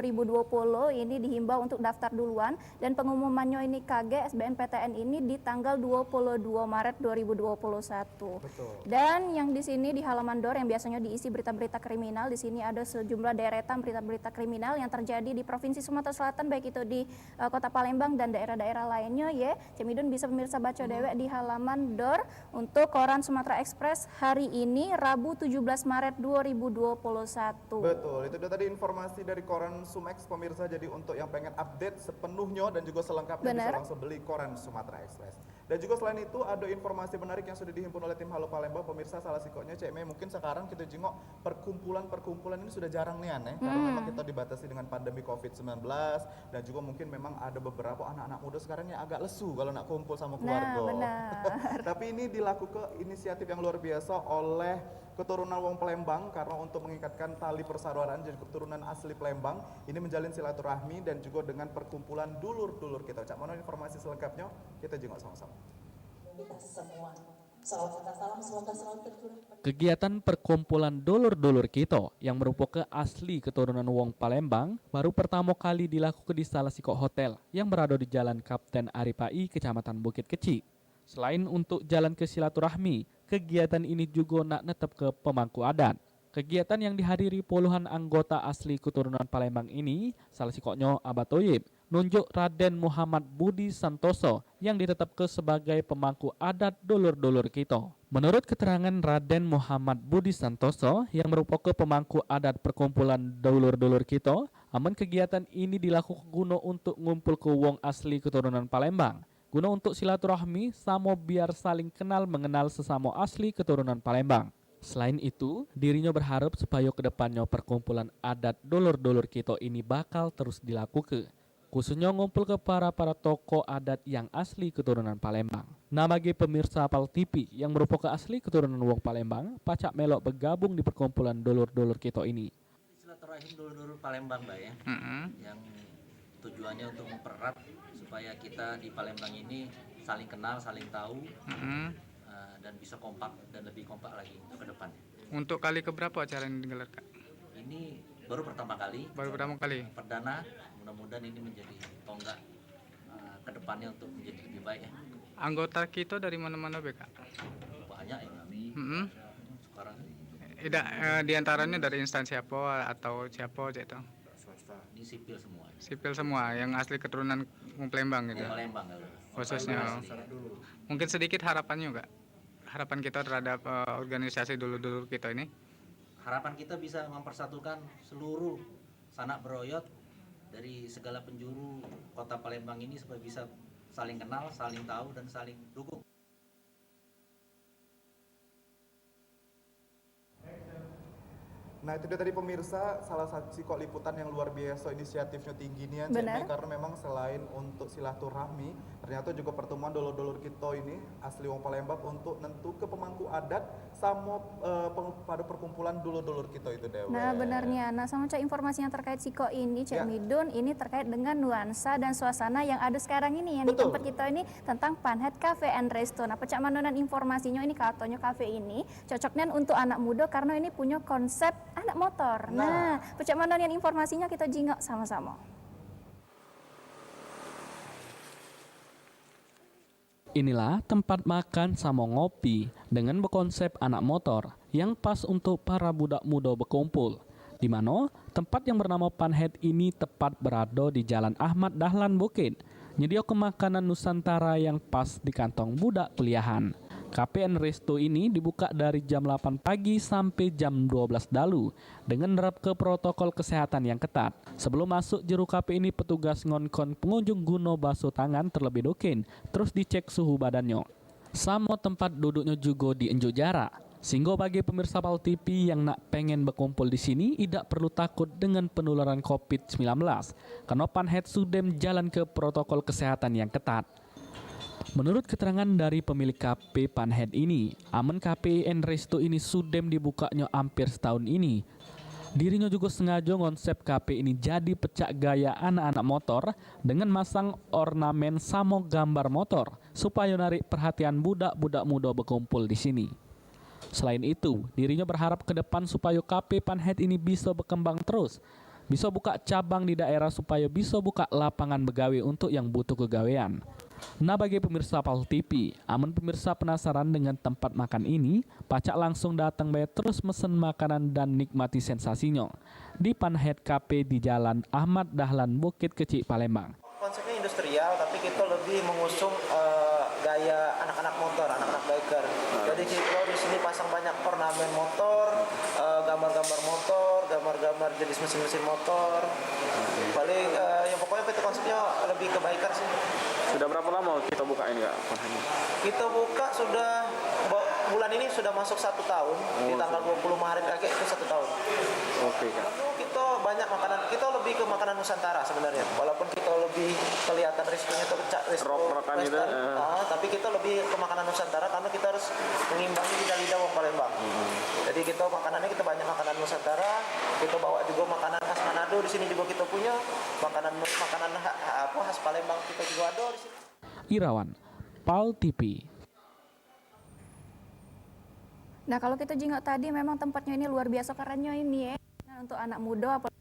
ini dihimbau untuk daftar duluan dan pengumumannya ini KG SBMPTN ini di tanggal 22 Maret 2021. Betul. Dan yang di sini di halaman DOR yang biasanya diisi berita-berita kriminal, di sini ada sejumlah deretan berita-berita kriminal yang terjadi di Provinsi Sumatera Selatan, baik itu di Kota Palembang dan daerah-daerah lainnya ya. Cemidun bisa pemirsa baca dewek di halaman DOR untuk koran Sumatera Express hari ini Rabu 17 Maret 2021. Betul, itu dia tadi informasi dari koran Sumex pemirsa. Jadi untuk yang pengen update sepenuhnya dan juga selengkapnya bisa langsung beli koran Sumatera Express. Dan juga selain itu ada informasi menarik yang sudah dihimpun oleh tim Halo Palembang pemirsa. Salah sikoknya Cek Mei, mungkin sekarang kita jengok perkumpulan ini sudah jarang nih aneh karena memang kita dibatasi dengan pandemi COVID-19 dan juga mungkin memang ada beberapa anak-anak muda sekarang yang agak lesu kalau nak kumpul sama keluarga. Tapi ini dilakukan inisiatif yang luar biasa oleh keturunan Wong Palembang karena untuk mengikatkan tali persaudaraan jadi keturunan asli Palembang ini menjalin silaturahmi dan juga dengan perkumpulan dulur-dulur kita. Cak mana informasi selengkapnya kita jengok sama-sama. Kita semua. Salam semoga selalu tercurah. Kegiatan perkumpulan dulur-dulur kita yang merupakan asli keturunan Wong Palembang baru pertama kali dilakukan di salah sikok hotel yang berada di Jalan Kapten Aripai, Kecamatan Bukit Kecil. Selain untuk jalan ke silaturahmi, kegiatan ini juga nak netep ke pemangku adat. Kegiatan yang dihadiri puluhan anggota asli keturunan Palembang ini, salah sikoknya Abah Toyib, nunjuk Raden Muhammad Budi Santoso yang ditetapkan sebagai pemangku adat dulur-dulur kita. Menurut keterangan Raden Muhammad Budi Santoso yang merupakan pemangku adat perkumpulan dulur-dulur kita, aman kegiatan ini dilakukan guna untuk ngumpul ke wong asli keturunan Palembang, guna untuk silaturahmi sama biar saling kenal mengenal sesama asli keturunan Palembang. Selain itu, dirinya berharap supaya kedepannya perkumpulan adat dulur-dulur kita ini bakal terus dilakukan, khususnya ngumpul ke para tokoh adat yang asli keturunan Palembang. Nah, bagi pemirsa Pal TV yang merupakan asli keturunan Wong Palembang, pacak melok bergabung di perkumpulan dulur-dulur kita ini. Silaturahim dulur-dulur Palembang, Mbak ya, yang tujuannya untuk mempererat supaya kita di Palembang ini saling kenal, saling tahu, dan bisa kompak dan lebih kompak lagi untuk ke depannya. Untuk kali keberapa acara yang digelar, Kak? Ini baru pertama kali. Baru pertama kali. Perdana, mudah-mudahan ini menjadi tonggak ke depannya untuk menjadi lebih baik ya. Anggota kita dari mana-mana, Kak? Banyak ya kami. Sekarang di antaranya dari instansi apa atau siapa gitu? Swasta. Ini sipil semua. Sipil semua yang asli keturunan Wong Palembang gitu. Palembang khususnya. Mungkin sedikit harapannya, Kak. Harapan kita terhadap organisasi dulur-dulur kita ini? Harapan kita bisa mempersatukan seluruh sanak beroyot dari segala penjuru kota Palembang ini supaya bisa saling kenal, saling tahu, dan saling dukung. Nah itu dia tadi pemirsa, salah satu kok liputan yang luar biasa inisiatifnya tinggi nih karena memang selain untuk silaturahmi, ternyata juga pertemuan dulur-dulur kita ini asli Wong Palembang untuk nentu ke pemangku adat sama pada perkumpulan dulur-dulur kita itu Dewa. Nah benarnya, nah sama cak informasi yang terkait Siko ini Cek Midun ini terkait dengan nuansa dan suasana yang ada sekarang ini yang di tempat kita ini tentang Panhead Cafe and Resto. Nah pecak manonan informasinya ini katanya kafe ini cocoknya untuk anak muda karena ini punya konsep anak motor. Nah, pecak manonan informasinya kita jingok sama-sama. Inilah tempat makan sama ngopi dengan berkonsep anak motor yang pas untuk para budak muda berkumpul. Di mana tempat yang bernama Panhead ini tepat berada di Jalan Ahmad Dahlan Bukit. Nyediakan makanan Nusantara yang pas di kantong budak kuliahan. Cafe and Resto ini dibuka dari jam 8 pagi sampai jam 12 dalu dengan menerapkan protokol kesehatan yang ketat. Sebelum masuk jero cafe ini petugas ngonkon pengunjung guna basuh tangan terlebih dahulu, terus dicek suhu badannya. Sama tempat duduknya juga dienjuk jarak. Sehingga bagi pemirsa Pal TV yang nak pengen berkumpul di sini tidak perlu takut dengan penularan COVID-19 karena Panhead sudah jalan ke protokol kesehatan yang ketat. Menurut keterangan dari pemilik KP Panhead ini, Amen KP and Resto ini sudem dibukanya hampir setahun ini. Dirinya juga sengaja konsep KP ini jadi pecah gaya anak-anak motor dengan masang ornamen sama gambar motor supaya narik perhatian budak-budak muda berkumpul di sini. Selain itu, dirinya berharap ke depan supaya KP Panhead ini bisa berkembang terus, bisa buka cabang di daerah supaya bisa buka lapangan begawe untuk yang butuh kegawean. Nah, bagi pemirsa Pal TV, amun pemirsa penasaran dengan tempat makan ini, pacak langsung datang bae terus mesen makanan dan nikmati sensasinya di Panhead KP di Jalan Ahmad Dahlan, Bukit Kecil, Palembang. Konsepnya industrial, tapi kita lebih mengusung gaya anak-anak motor, anak-anak biker. Jadi kita di sini pasang banyak ornamen motor, gambar-gambar motor, gambar-gambar jenis mesin-mesin motor. Paling yang pokoknya itu konsepnya lebih ke biker sih. Sudah berapa lama kita buka ini Kak? Kita buka sudah bulan ini sudah masuk 1 tahun. Di tanggal 20 Maret lagi itu 1 tahun. Oke Kak. Lalu kita banyak makanan, kita lebih ke makanan Nusantara sebenarnya. Walaupun kita lebih kelihatan risikonya itu risiko western, tapi kita lebih ke makanan Nusantara karena kita harus mengimbangi lidah-lidah wong Palembang. Jadi kita makanannya kita banyak makanan Nusantara, kita bawa juga makanan khas Manado di sini juga kita punya makanan khas Palembang kita juga ada di sini. Irawan, Pal TV. Nah, kalau kita jengok tadi memang tempatnya ini luar biasa kerennya ini ya. Nah, untuk anak muda apalagi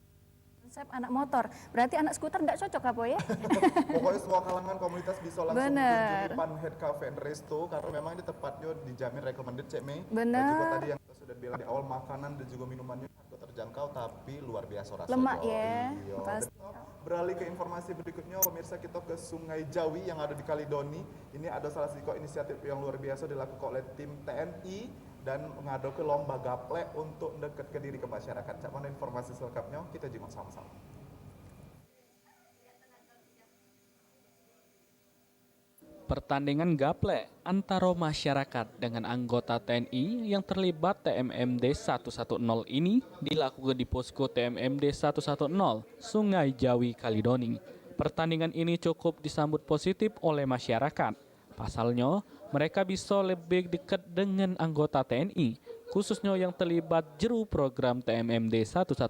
konsep anak motor. Berarti anak skuter nggak cocok apa ya? Pokoknya semua kalangan komunitas bisa langsung Bener. kunjungi Panhead Cafe and Resto karena memang ini tepatnya dijamin recommended Cek Mei. Bener. Dan juga tadi yang kita sudah bilang di awal, makanan dan juga minumannya harga terjangkau tapi luar biasa rasanya. Lemak ya. Iya. Pasti. Beralih ke informasi berikutnya, pemirsa, kita ke Sungai Jawi yang ada di Kalidoni. Ini ada salah satu inisiatif yang luar biasa dilakukan oleh tim TNI dan mengadu ke lomba gaplek untuk dekat ke diri ke masyarakat. Cak mana informasi selengkapnya? Kita jenguk sama-sama. Pertandingan gaplek antara masyarakat dengan anggota TNI yang terlibat TMMD 110 ini dilakukan di posko TMMD 110 Sungai Jawi Kalidoni. Pertandingan ini cukup disambut positif oleh masyarakat. Pasalnya, mereka bisa lebih dekat dengan anggota TNI, khususnya yang terlibat jeru program TMMD 110.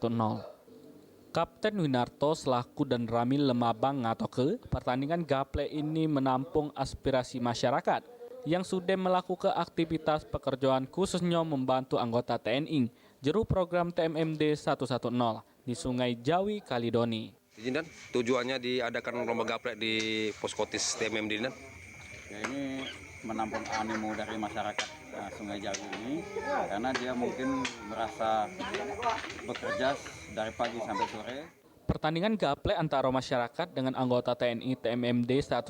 Kapten Winarto selaku dan Ramil Lemabang ngatoke pertandingan gaplek ini menampung aspirasi masyarakat yang sudah melakukan aktivitas pekerjaan khususnya membantu anggota TNI jeru program TMMD 110 di Sungai Jawi Kalidoni. Izin dan tujuannya diadakan lomba gaplek di Poskotis TMMD dan? Ya, ini menampung animo dari masyarakat Sungai Jawi ini karena dia mungkin merasa bekerja dari pagi sampai sore. Pertandingan gaplek antara masyarakat dengan anggota TNI TMMD 110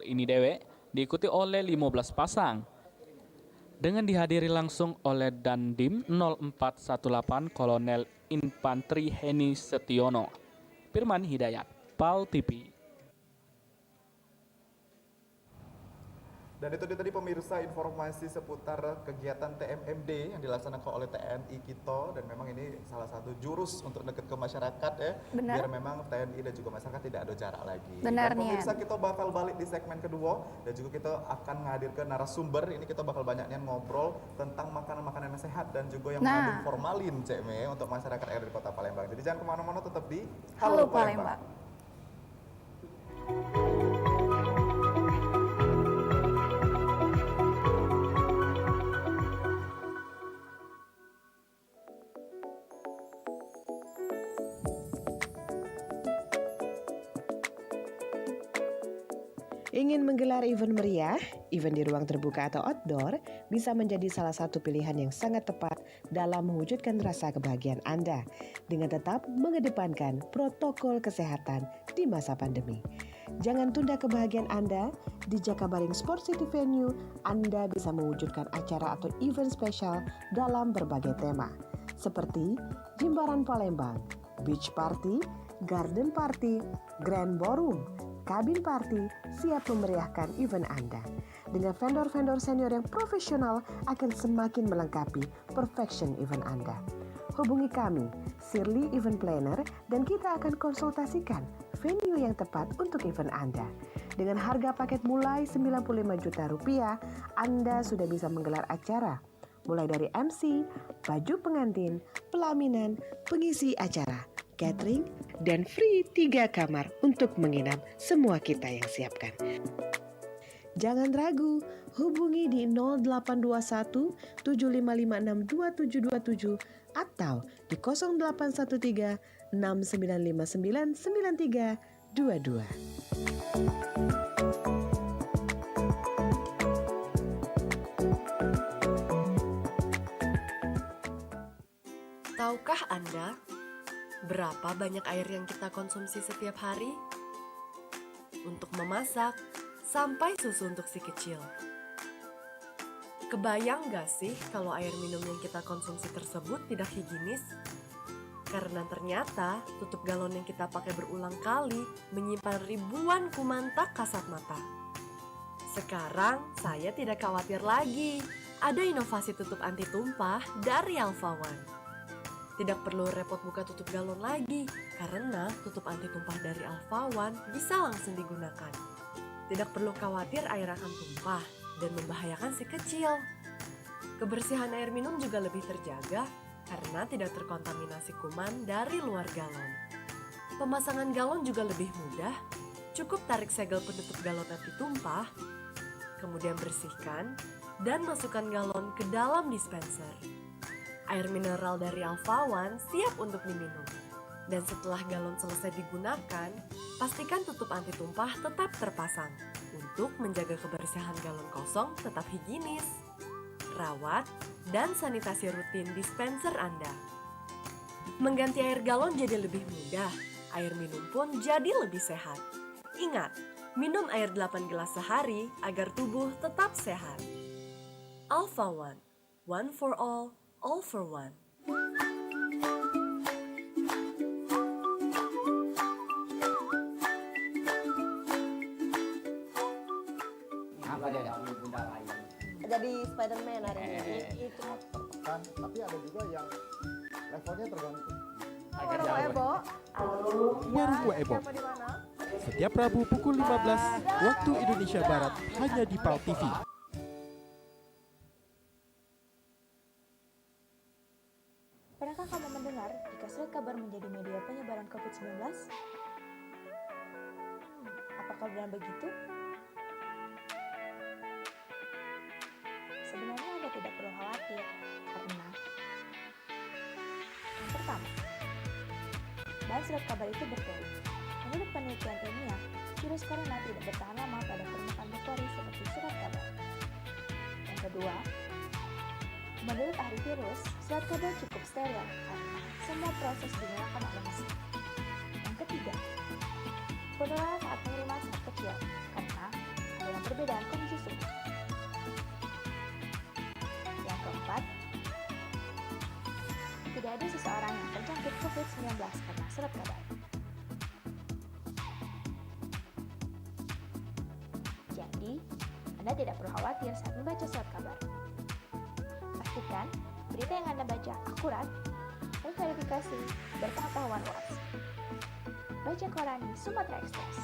ini dewek diikuti oleh 15 pasang dengan dihadiri langsung oleh Dandim 0418 Kolonel Infantri Heni Setiono. Firman Hidayat, Pal TV. Dan itu dia tadi pemirsa informasi seputar kegiatan TMMD yang dilaksanakan oleh TNI kita, dan memang ini salah satu jurus untuk dekat ke masyarakat ya. Benar. Biar memang TNI dan juga masyarakat tidak ada jarak lagi. Benar, dan pemirsa Nian. kita bakal balik di segmen kedua dan juga kita akan menghadirkan narasumber. Ini kita bakal banyaknya ngobrol tentang makanan-makanan yang sehat dan juga yang mengandung formalin Cek Me untuk masyarakat yang ada di Kota Palembang. Jadi jangan kemana-mana, tetap di Halo Palembang. Ingin menggelar event meriah, event di ruang terbuka atau outdoor bisa menjadi salah satu pilihan yang sangat tepat dalam mewujudkan rasa kebahagiaan Anda dengan tetap mengedepankan protokol kesehatan di masa pandemi. Jangan tunda kebahagiaan Anda. Di Jakabaring Sport City Venue, Anda bisa mewujudkan acara atau event spesial dalam berbagai tema seperti Jimbaran Palembang, Beach Party, Garden Party, Grand Ballroom, Kabin Party siap memeriahkan event Anda. Dengan vendor-vendor senior yang profesional akan semakin melengkapi perfection event Anda. Hubungi kami, Shirley Event Planner, dan kita akan konsultasikan venue yang tepat untuk event Anda. Dengan harga paket mulai 95 juta rupiah, Anda sudah bisa menggelar acara. Mulai dari MC, baju pengantin, pelaminan, pengisi acara, catering, dan free 3 kamar untuk menginap semua kita yang siapkan. Jangan ragu, hubungi di 0821 7556 2727 atau di 0813 6959 9322. Tahukah Anda berapa banyak air yang kita konsumsi setiap hari? Untuk memasak, sampai susu untuk si kecil. Kebayang gak sih kalau air minum yang kita konsumsi tersebut tidak higienis? Karena ternyata tutup galon yang kita pakai berulang kali menyimpan ribuan kuman tak kasat mata. Sekarang saya tidak khawatir lagi. Ada inovasi tutup anti tumpah dari Alpha One. Tidak perlu repot buka tutup galon lagi, karena tutup anti tumpah dari Alpha One bisa langsung digunakan. Tidak perlu khawatir air akan tumpah dan membahayakan si kecil. Kebersihan air minum juga lebih terjaga karena tidak terkontaminasi kuman dari luar galon. Pemasangan galon juga lebih mudah, cukup tarik segel penutup galon anti tumpah, kemudian bersihkan dan masukkan galon ke dalam dispenser. Air mineral dari Alpha One siap untuk diminum. Dan setelah galon selesai digunakan, pastikan tutup anti tumpah tetap terpasang untuk menjaga kebersihan galon kosong tetap higienis. Rawat dan sanitasi rutin dispenser Anda. Mengganti air galon jadi lebih mudah, air minum pun jadi lebih sehat. Ingat, minum air 8 gelas sehari agar tubuh tetap sehat. Alpha One, one for all for one. Jadi Spider-Man hari ini itu. Kan, tapi ada juga yang levelnya tergantung. Warung Ebo. Setiap Rabu pukul 15 waktu Indonesia Barat hanya di PAL TV. Pernahkah kamu mendengar jika surat kabar menjadi media penyebaran COVID-19? Apakah benar begitu? Sebenarnya Anda tidak perlu khawatir, karena yang pertama, bahan surat kabar itu betul. Menurut penelitian ilmiah, virus corona tidak bertahan lama pada permukaan bakteri seperti surat kabar. Yang kedua, menurut ahli virus, surat kabar cukup steril karena semua proses dilakukan oleh mesin. Yang ketiga, penularan saat pengiriman sangat kecil karena ada yang perbedaan kondisi suhu. Yang keempat, tidak ada seseorang yang terjangkit COVID-19 karena surat kabar. Jadi, Anda tidak perlu khawatir saat membaca surat kabar. Pastikan berita yang Anda baca akurat dan verifikasi berpengetahuan luas. Baca koran di Sumatera Express.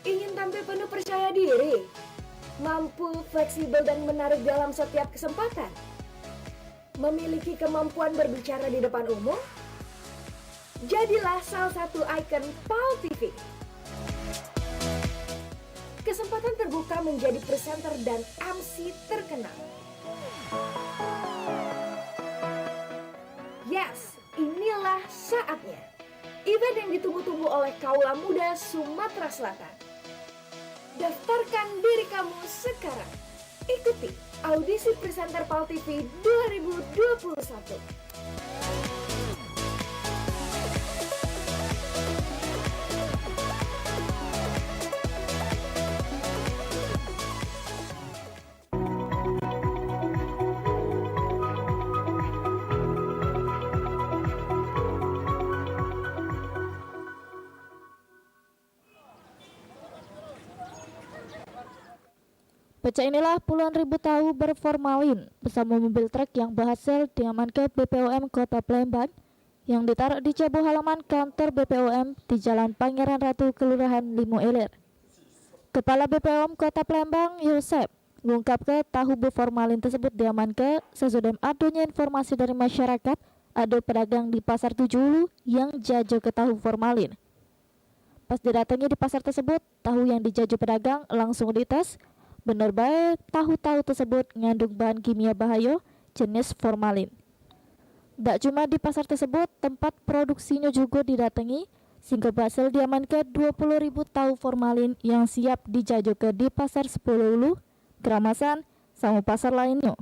Ingin tampil penuh percaya diri? Mampu, fleksibel, dan menarik dalam setiap kesempatan? Memiliki kemampuan berbicara di depan umum? Jadilah salah satu ikon PAL TV. Kesempatan terbuka menjadi presenter dan MC terkenal. Yes, inilah saatnya. Event yang ditunggu-tunggu oleh kaula muda Sumatera Selatan. Daftarkan diri kamu sekarang. Ikuti audisi presenter PAL TV 2021. Pecah inilah puluhan ribu tahu berformalin bersama mobil truk yang berhasil diamankan BPOM Kota Palembang yang ditaruh di cebu halaman kantor BPOM di Jalan Pangeran Ratu, Kelurahan Limo Ilir. Kepala BPOM Kota Palembang, Yosep, mengungkapkan tahu berformalin tersebut diamankan sesudah adanya informasi dari masyarakat ada pedagang di Pasar 7 Ulu yang jajah ke tahu formalin. Pas didatangi di pasar tersebut, tahu yang dijajah pedagang langsung dites. Benar baik tahu-tahu tersebut mengandung bahan kimia bahaya jenis formalin. Tak cuma di pasar tersebut, tempat produksinya juga didatangi sehingga berhasil diamankan 20.000 tahu formalin yang siap dijajakan di Pasar 10 Ulu, Keramasan, sama pasar lainnya.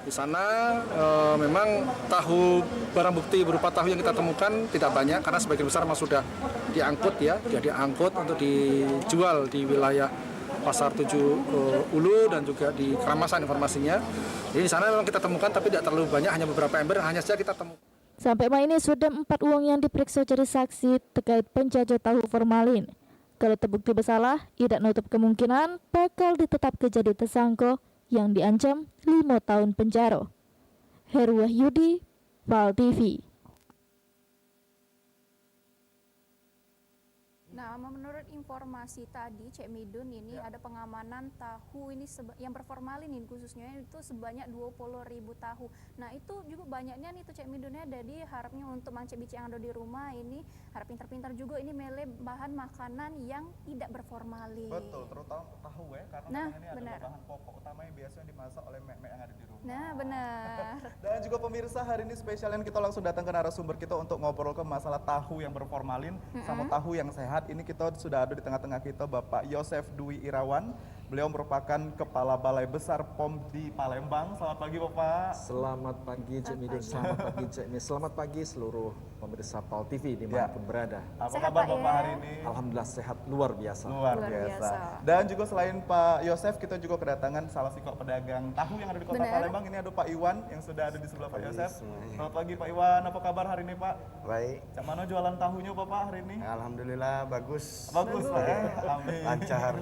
Di sana memang tahu barang bukti berupa tahu yang kita temukan tidak banyak karena sebagian besar memang sudah diangkut ya, sudah diangkut untuk dijual di wilayah Pasar 7 Ulu dan juga di Keramasan informasinya. Jadi di sana memang kita temukan tapi tidak terlalu banyak, hanya beberapa ember hanya saja kita temukan. Sampai malam ini sudah 4 uang yang diperiksa jadi saksi terkait penjajah tahu formalin. Kalau terbukti bersalah, tidak menutup kemungkinan bakal ditetapkan jadi tersangka yang diancam 5 tahun penjara. Heru Wahyudi, PAL TV. Nah, menurut informasi tadi Cek Midun ini ada pengamanan tahu ini yang berformalin ini khususnya itu sebanyak 20.000 tahu. Nah, itu juga banyaknya nih tuh Cek Midunnya, jadi harapnya untuk mancik-bici yang ada di rumah ini harap pintar-pintar juga ini milih bahan makanan yang tidak berformalin. Betul, terutama tahu ya, karena ini adalah bahan pokok utama yang biasanya dimasak oleh mek-mek yang ada di rumah. Nah, benar. Dan juga pemirsa, hari ini spesialnya kita langsung datang ke narasumber kita untuk ngobrol ke masalah tahu yang berformalin sama tahu yang sehat. Ini kita sudah ada di tengah-tengah kita Bapak Yosef Dwi Irawan. Beliau merupakan Kepala Balai Besar POM di Palembang. Selamat pagi Bapak. Selamat pagi Cik Midun, selamat pagi Cik Mi, selamat pagi seluruh pemirsa PAL TV dimanapun berada. Apa kabar Bapak hari ini? Alhamdulillah sehat luar biasa. Luar biasa. Dan juga selain Pak Yosef, kita juga kedatangan salah satu pedagang tahu yang ada di Kota Palembang. Ini ada Pak Iwan yang sudah ada di sebelah Pak Yosef. Selamat pagi Pak Iwan, apa kabar hari ini Pak? Baik. Cak mana jualan tahunya Bapak hari ini? Alhamdulillah bagus. Bagus Pak ya, amin. Lancar.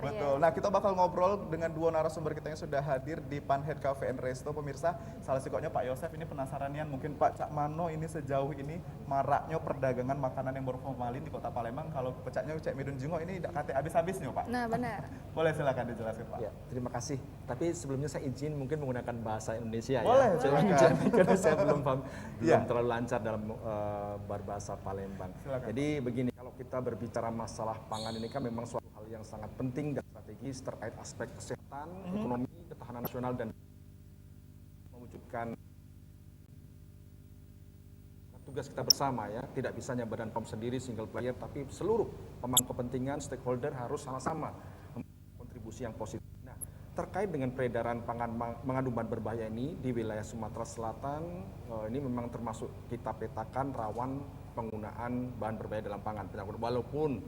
Betul. Nah, kita bakal ngobrol dengan dua narasumber kita yang sudah hadir di Panhead Cafe and Resto. Pemirsa, salah sikoknya Pak Yosef ini penasaranian mungkin Pak Cak Mano ini sejauh ini maraknya perdagangan makanan yang berformalin di Kota Palembang. Kalau pecahnya Cek Midun Jungo ini tidak kate habis-habisnya Pak. Nah, benar. Boleh silakan dijelaskan Pak. Ya, terima kasih. Tapi sebelumnya saya izin mungkin menggunakan bahasa Indonesia. Boleh, ya. silakan. Karena saya belum terlalu lancar dalam berbahasa Palembang. Silakan. Jadi begini, kalau kita berbicara masalah pangan ini kan memang suatu hal yang sangat penting dan strategis terkait aspek kesehatan, ekonomi, ketahanan nasional dan mewujudkan tugas kita bersama ya. Tidak bisa hanya Badan POM sendiri single player, tapi seluruh pemangku kepentingan stakeholder harus sama-sama kontribusi yang positif. Nah, terkait dengan peredaran pangan mengandung bahan berbahaya ini di wilayah Sumatera Selatan, ini memang termasuk kita petakan rawan penggunaan bahan berbahaya dalam pangan. Walaupun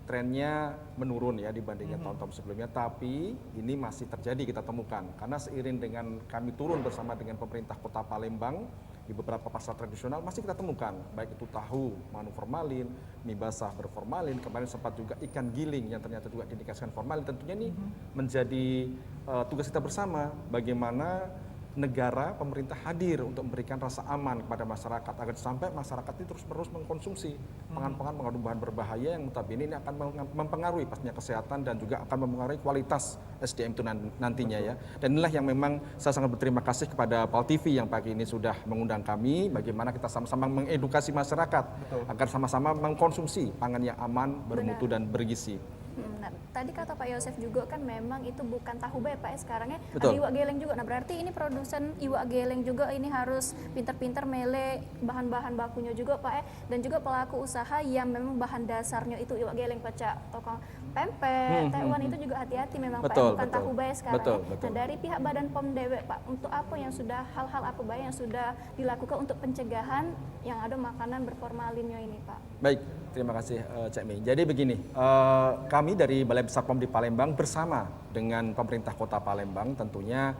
trennya menurun ya dibandingkan tahun-tahun sebelumnya, tapi ini masih terjadi kita temukan karena seiring dengan kami turun bersama dengan pemerintah Kota Palembang di beberapa pasar tradisional masih kita temukan baik itu tahu mengandung formalin, mie basah berformalin, kemarin sempat juga ikan giling yang ternyata juga diindikasikan formalin. Tentunya ini menjadi tugas kita bersama bagaimana negara, pemerintah hadir untuk memberikan rasa aman kepada masyarakat agar sampai masyarakat ini terus-menerus mengkonsumsi pangan-pangan mengandung bahan berbahaya yang notabene ini akan mempengaruhi pastinya kesehatan dan juga akan mempengaruhi kualitas SDM itu nantinya ya. Dan inilah yang memang saya sangat berterima kasih kepada PAL TV yang pagi ini sudah mengundang kami bagaimana kita sama-sama mengedukasi masyarakat agar sama-sama mengkonsumsi pangan yang aman, bermutu dan bergizi. Nah, tadi kata Pak Yosef juga kan memang itu bukan tahu bae Pak ya sekarangnya Betul. ada iwak geleng juga. Nah, berarti ini produsen iwak geleng juga ini harus pintar-pintar mele bahan-bahan bakunya juga Pak ya. Dan juga pelaku usaha yang memang bahan dasarnya itu iwak geleng pecah tokang pempek, tewan itu juga hati-hati memang Pak ya, bukan tahu bae sekarang. Nah, dari pihak Badan POM Dewek Pak, untuk apa yang sudah hal-hal apa bae yang sudah dilakukan untuk pencegahan yang ada makanan berformalinnya ini Pak? Baik, terima kasih Cak Mi. Jadi begini, kami dari Balai Besar POM di Palembang bersama dengan pemerintah Kota Palembang tentunya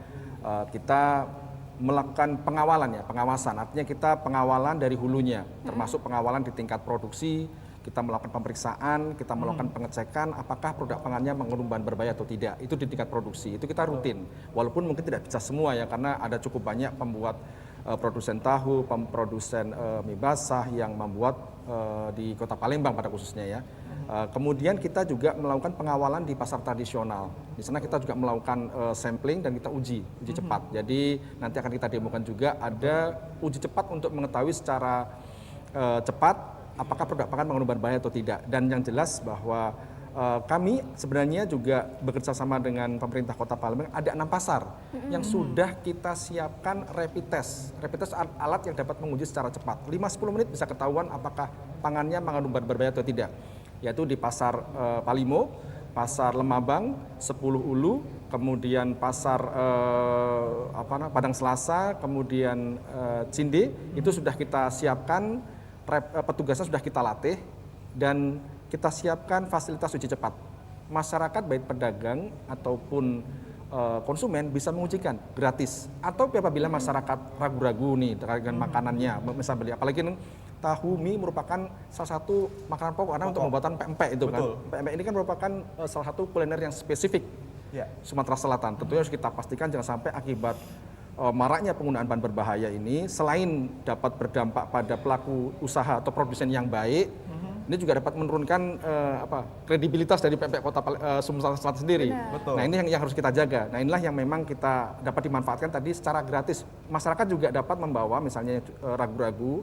kita melakukan pengawalan ya, pengawasan. Artinya kita pengawalan dari hulunya, termasuk pengawalan di tingkat produksi, kita melakukan pemeriksaan, kita melakukan pengecekan apakah produk pangannya mengandung bahan berbahaya atau tidak. Itu di tingkat produksi, itu kita rutin. Walaupun mungkin tidak bisa semua ya, karena ada cukup banyak pembuat produsen tahu, produsen mie basah yang membuat di Kota Palembang pada khususnya ya. Kemudian kita juga melakukan pengawalan di pasar tradisional. Di sana kita juga melakukan sampling dan kita uji cepat. Jadi nanti akan kita demokan juga ada uji cepat untuk mengetahui secara cepat apakah produk pangan mengandung bahan bahaya atau tidak. Dan yang jelas bahwa kami sebenarnya juga bekerja sama dengan pemerintah Kota Palembang, ada 6 pasar yang sudah kita siapkan rapid test. Rapid test alat yang dapat menguji secara cepat. 5-10 menit bisa ketahuan apakah pangannya mengandung bahan berbahaya atau tidak. Yaitu di pasar Palimo, pasar Lemabang, 10 Ulu, kemudian pasar Padang Selasa, kemudian Cinde, itu sudah kita siapkan, petugasnya sudah kita latih, dan kita siapkan fasilitas uji cepat. Masyarakat baik pedagang ataupun konsumen bisa mengujikan gratis. Atau apabila masyarakat ragu-ragu nih dengan makanannya, misalnya beli, apalagi tahu mie merupakan salah satu makanan pokok karena untuk pembuatan pempek itu kan. Pempek ini kan merupakan salah satu kuliner yang spesifik Sumatera Selatan. Tentunya harus kita pastikan jangan sampai akibat maraknya penggunaan bahan berbahaya ini selain dapat berdampak pada pelaku usaha atau produsen yang baik, ini juga dapat menurunkan kredibilitas dari pempek Kota Sumatera Selatan sendiri. Nah ini yang harus kita jaga. Nah inilah yang memang kita dapat dimanfaatkan tadi secara gratis. Masyarakat juga dapat membawa misalnya ragu-ragu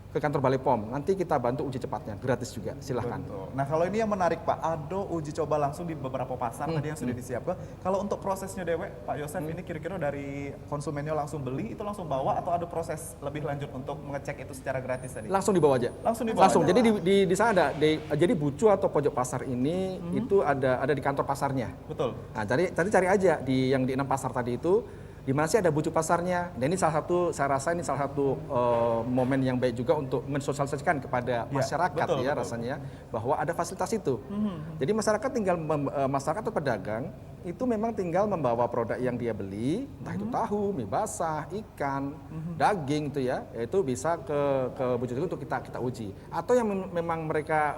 ke kantor Balai POM. Nanti kita bantu uji cepatnya, gratis juga, silahkan. Nah kalau ini yang menarik Pak, ada uji coba langsung di beberapa pasar tadi yang sudah disiapkan. Kalau untuk prosesnya Dewek, Pak Yosef ini kira-kira dari konsumennya langsung beli, itu langsung bawa atau ada proses lebih lanjut untuk mengecek itu secara gratis tadi? Langsung dibawa aja. Langsung dibawa Langsung, aja. jadi di sana ada, jadi bucu atau pojok pasar ini itu ada di kantor pasarnya. Betul. Nah cari aja yang di 6 pasar tadi itu, di mana sih ada bucu pasarnya. Dan ini salah satu, saya rasa ini salah satu momen yang baik juga untuk mensosialisasikan kepada masyarakat rasanya bahwa ada fasilitas itu. Jadi masyarakat masyarakat atau pedagang itu memang tinggal membawa produk yang dia beli, entah itu tahu, mie basah, ikan, daging itu ya, itu bisa ke bucu itu untuk kita uji. Atau yang memang mereka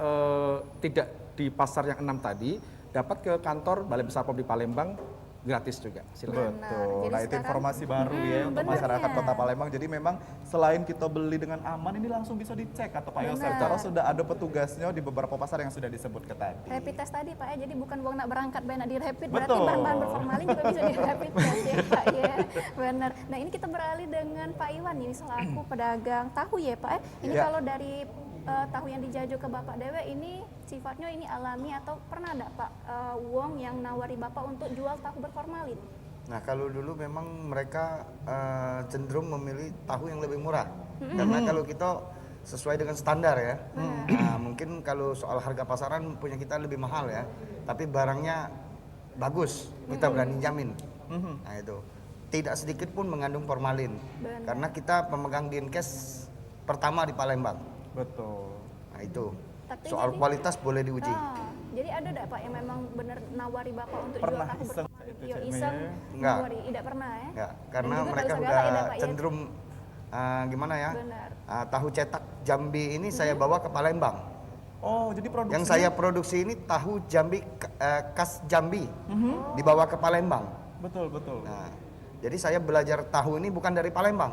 tidak di pasar yang 6 tadi, dapat ke kantor Balai Besar POM di Palembang gratis juga, silakan. Betul. Nah itu informasi baru ya untuk masyarakat Kota Palembang. Jadi memang selain kita beli dengan aman, ini langsung bisa dicek atau Pak Yosef, karena sudah ada petugasnya di beberapa pasar yang sudah disebutkan tadi. Rapid test tadi Pak ya, jadi bukan buang nak berangkat banyak di rapid, berarti bahan-bahan berformalin juga bisa di rapid test ya Pak ya. Benar. Nah ini kita beralih dengan Pak Iwan ini selaku pedagang tahu ya Pak ya. Ini kalau dari tahu yang dijajah ke Bapak Dewe ini sifatnya ini alami atau pernah ada Pak Wong yang nawari Bapak untuk jual tahu berformalin? Nah kalau dulu memang mereka cenderung memilih tahu yang lebih murah, karena kalau kita sesuai dengan standar ya. Nah, mungkin kalau soal harga pasaran punya kita lebih mahal ya, tapi barangnya bagus, kita berani jamin. Nah itu tidak sedikit pun mengandung formalin, karena kita pemegang Dinkes pertama di Palembang. Betul. Nah itu. Tapi soal kualitas boleh diuji. Jadi ada enggak Pak yang memang benar nawari Bapak untuk Pernah jual tahu iseng berformalin? Yo iseng. Enggak. Nawari, tidak pernah ya? Enggak, karena juga mereka kalau udah segala ya, Pak, ya? cenderung gimana ya? Benar. Tahu cetak Jambi ini saya bawa ke Palembang. Oh, jadi produksi yang saya produksi ini tahu Jambi khas Jambi dibawa ke Palembang. Betul, betul. Nah, jadi saya belajar tahu ini bukan dari Palembang,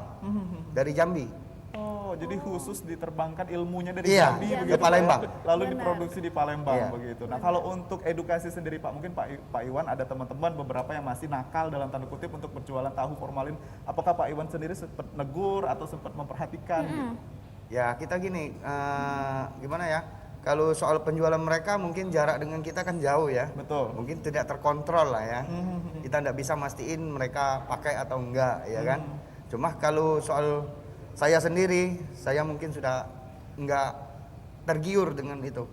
dari Jambi. Oh, jadi khusus diterbangkan ilmunya dari Iya, Jambi ke begitu, Palembang. lalu diproduksi di Palembang Iya. begitu. Nah, kalau untuk edukasi sendiri Pak, mungkin Pak Iwan ada teman-teman beberapa yang masih nakal dalam tanda kutip untuk berjualan tahu formalin. Apakah Pak Iwan sendiri sempat negur atau sempat memperhatikan? Gitu? Ya, kita gini, gimana ya? Kalau soal penjualan mereka mungkin jarak dengan kita kan jauh ya. Betul. Mungkin tidak terkontrol lah ya. Kita tidak bisa mastiin mereka pakai atau enggak, ya kan? Cuma kalau soal saya sendiri, saya mungkin sudah enggak tergiur dengan itu.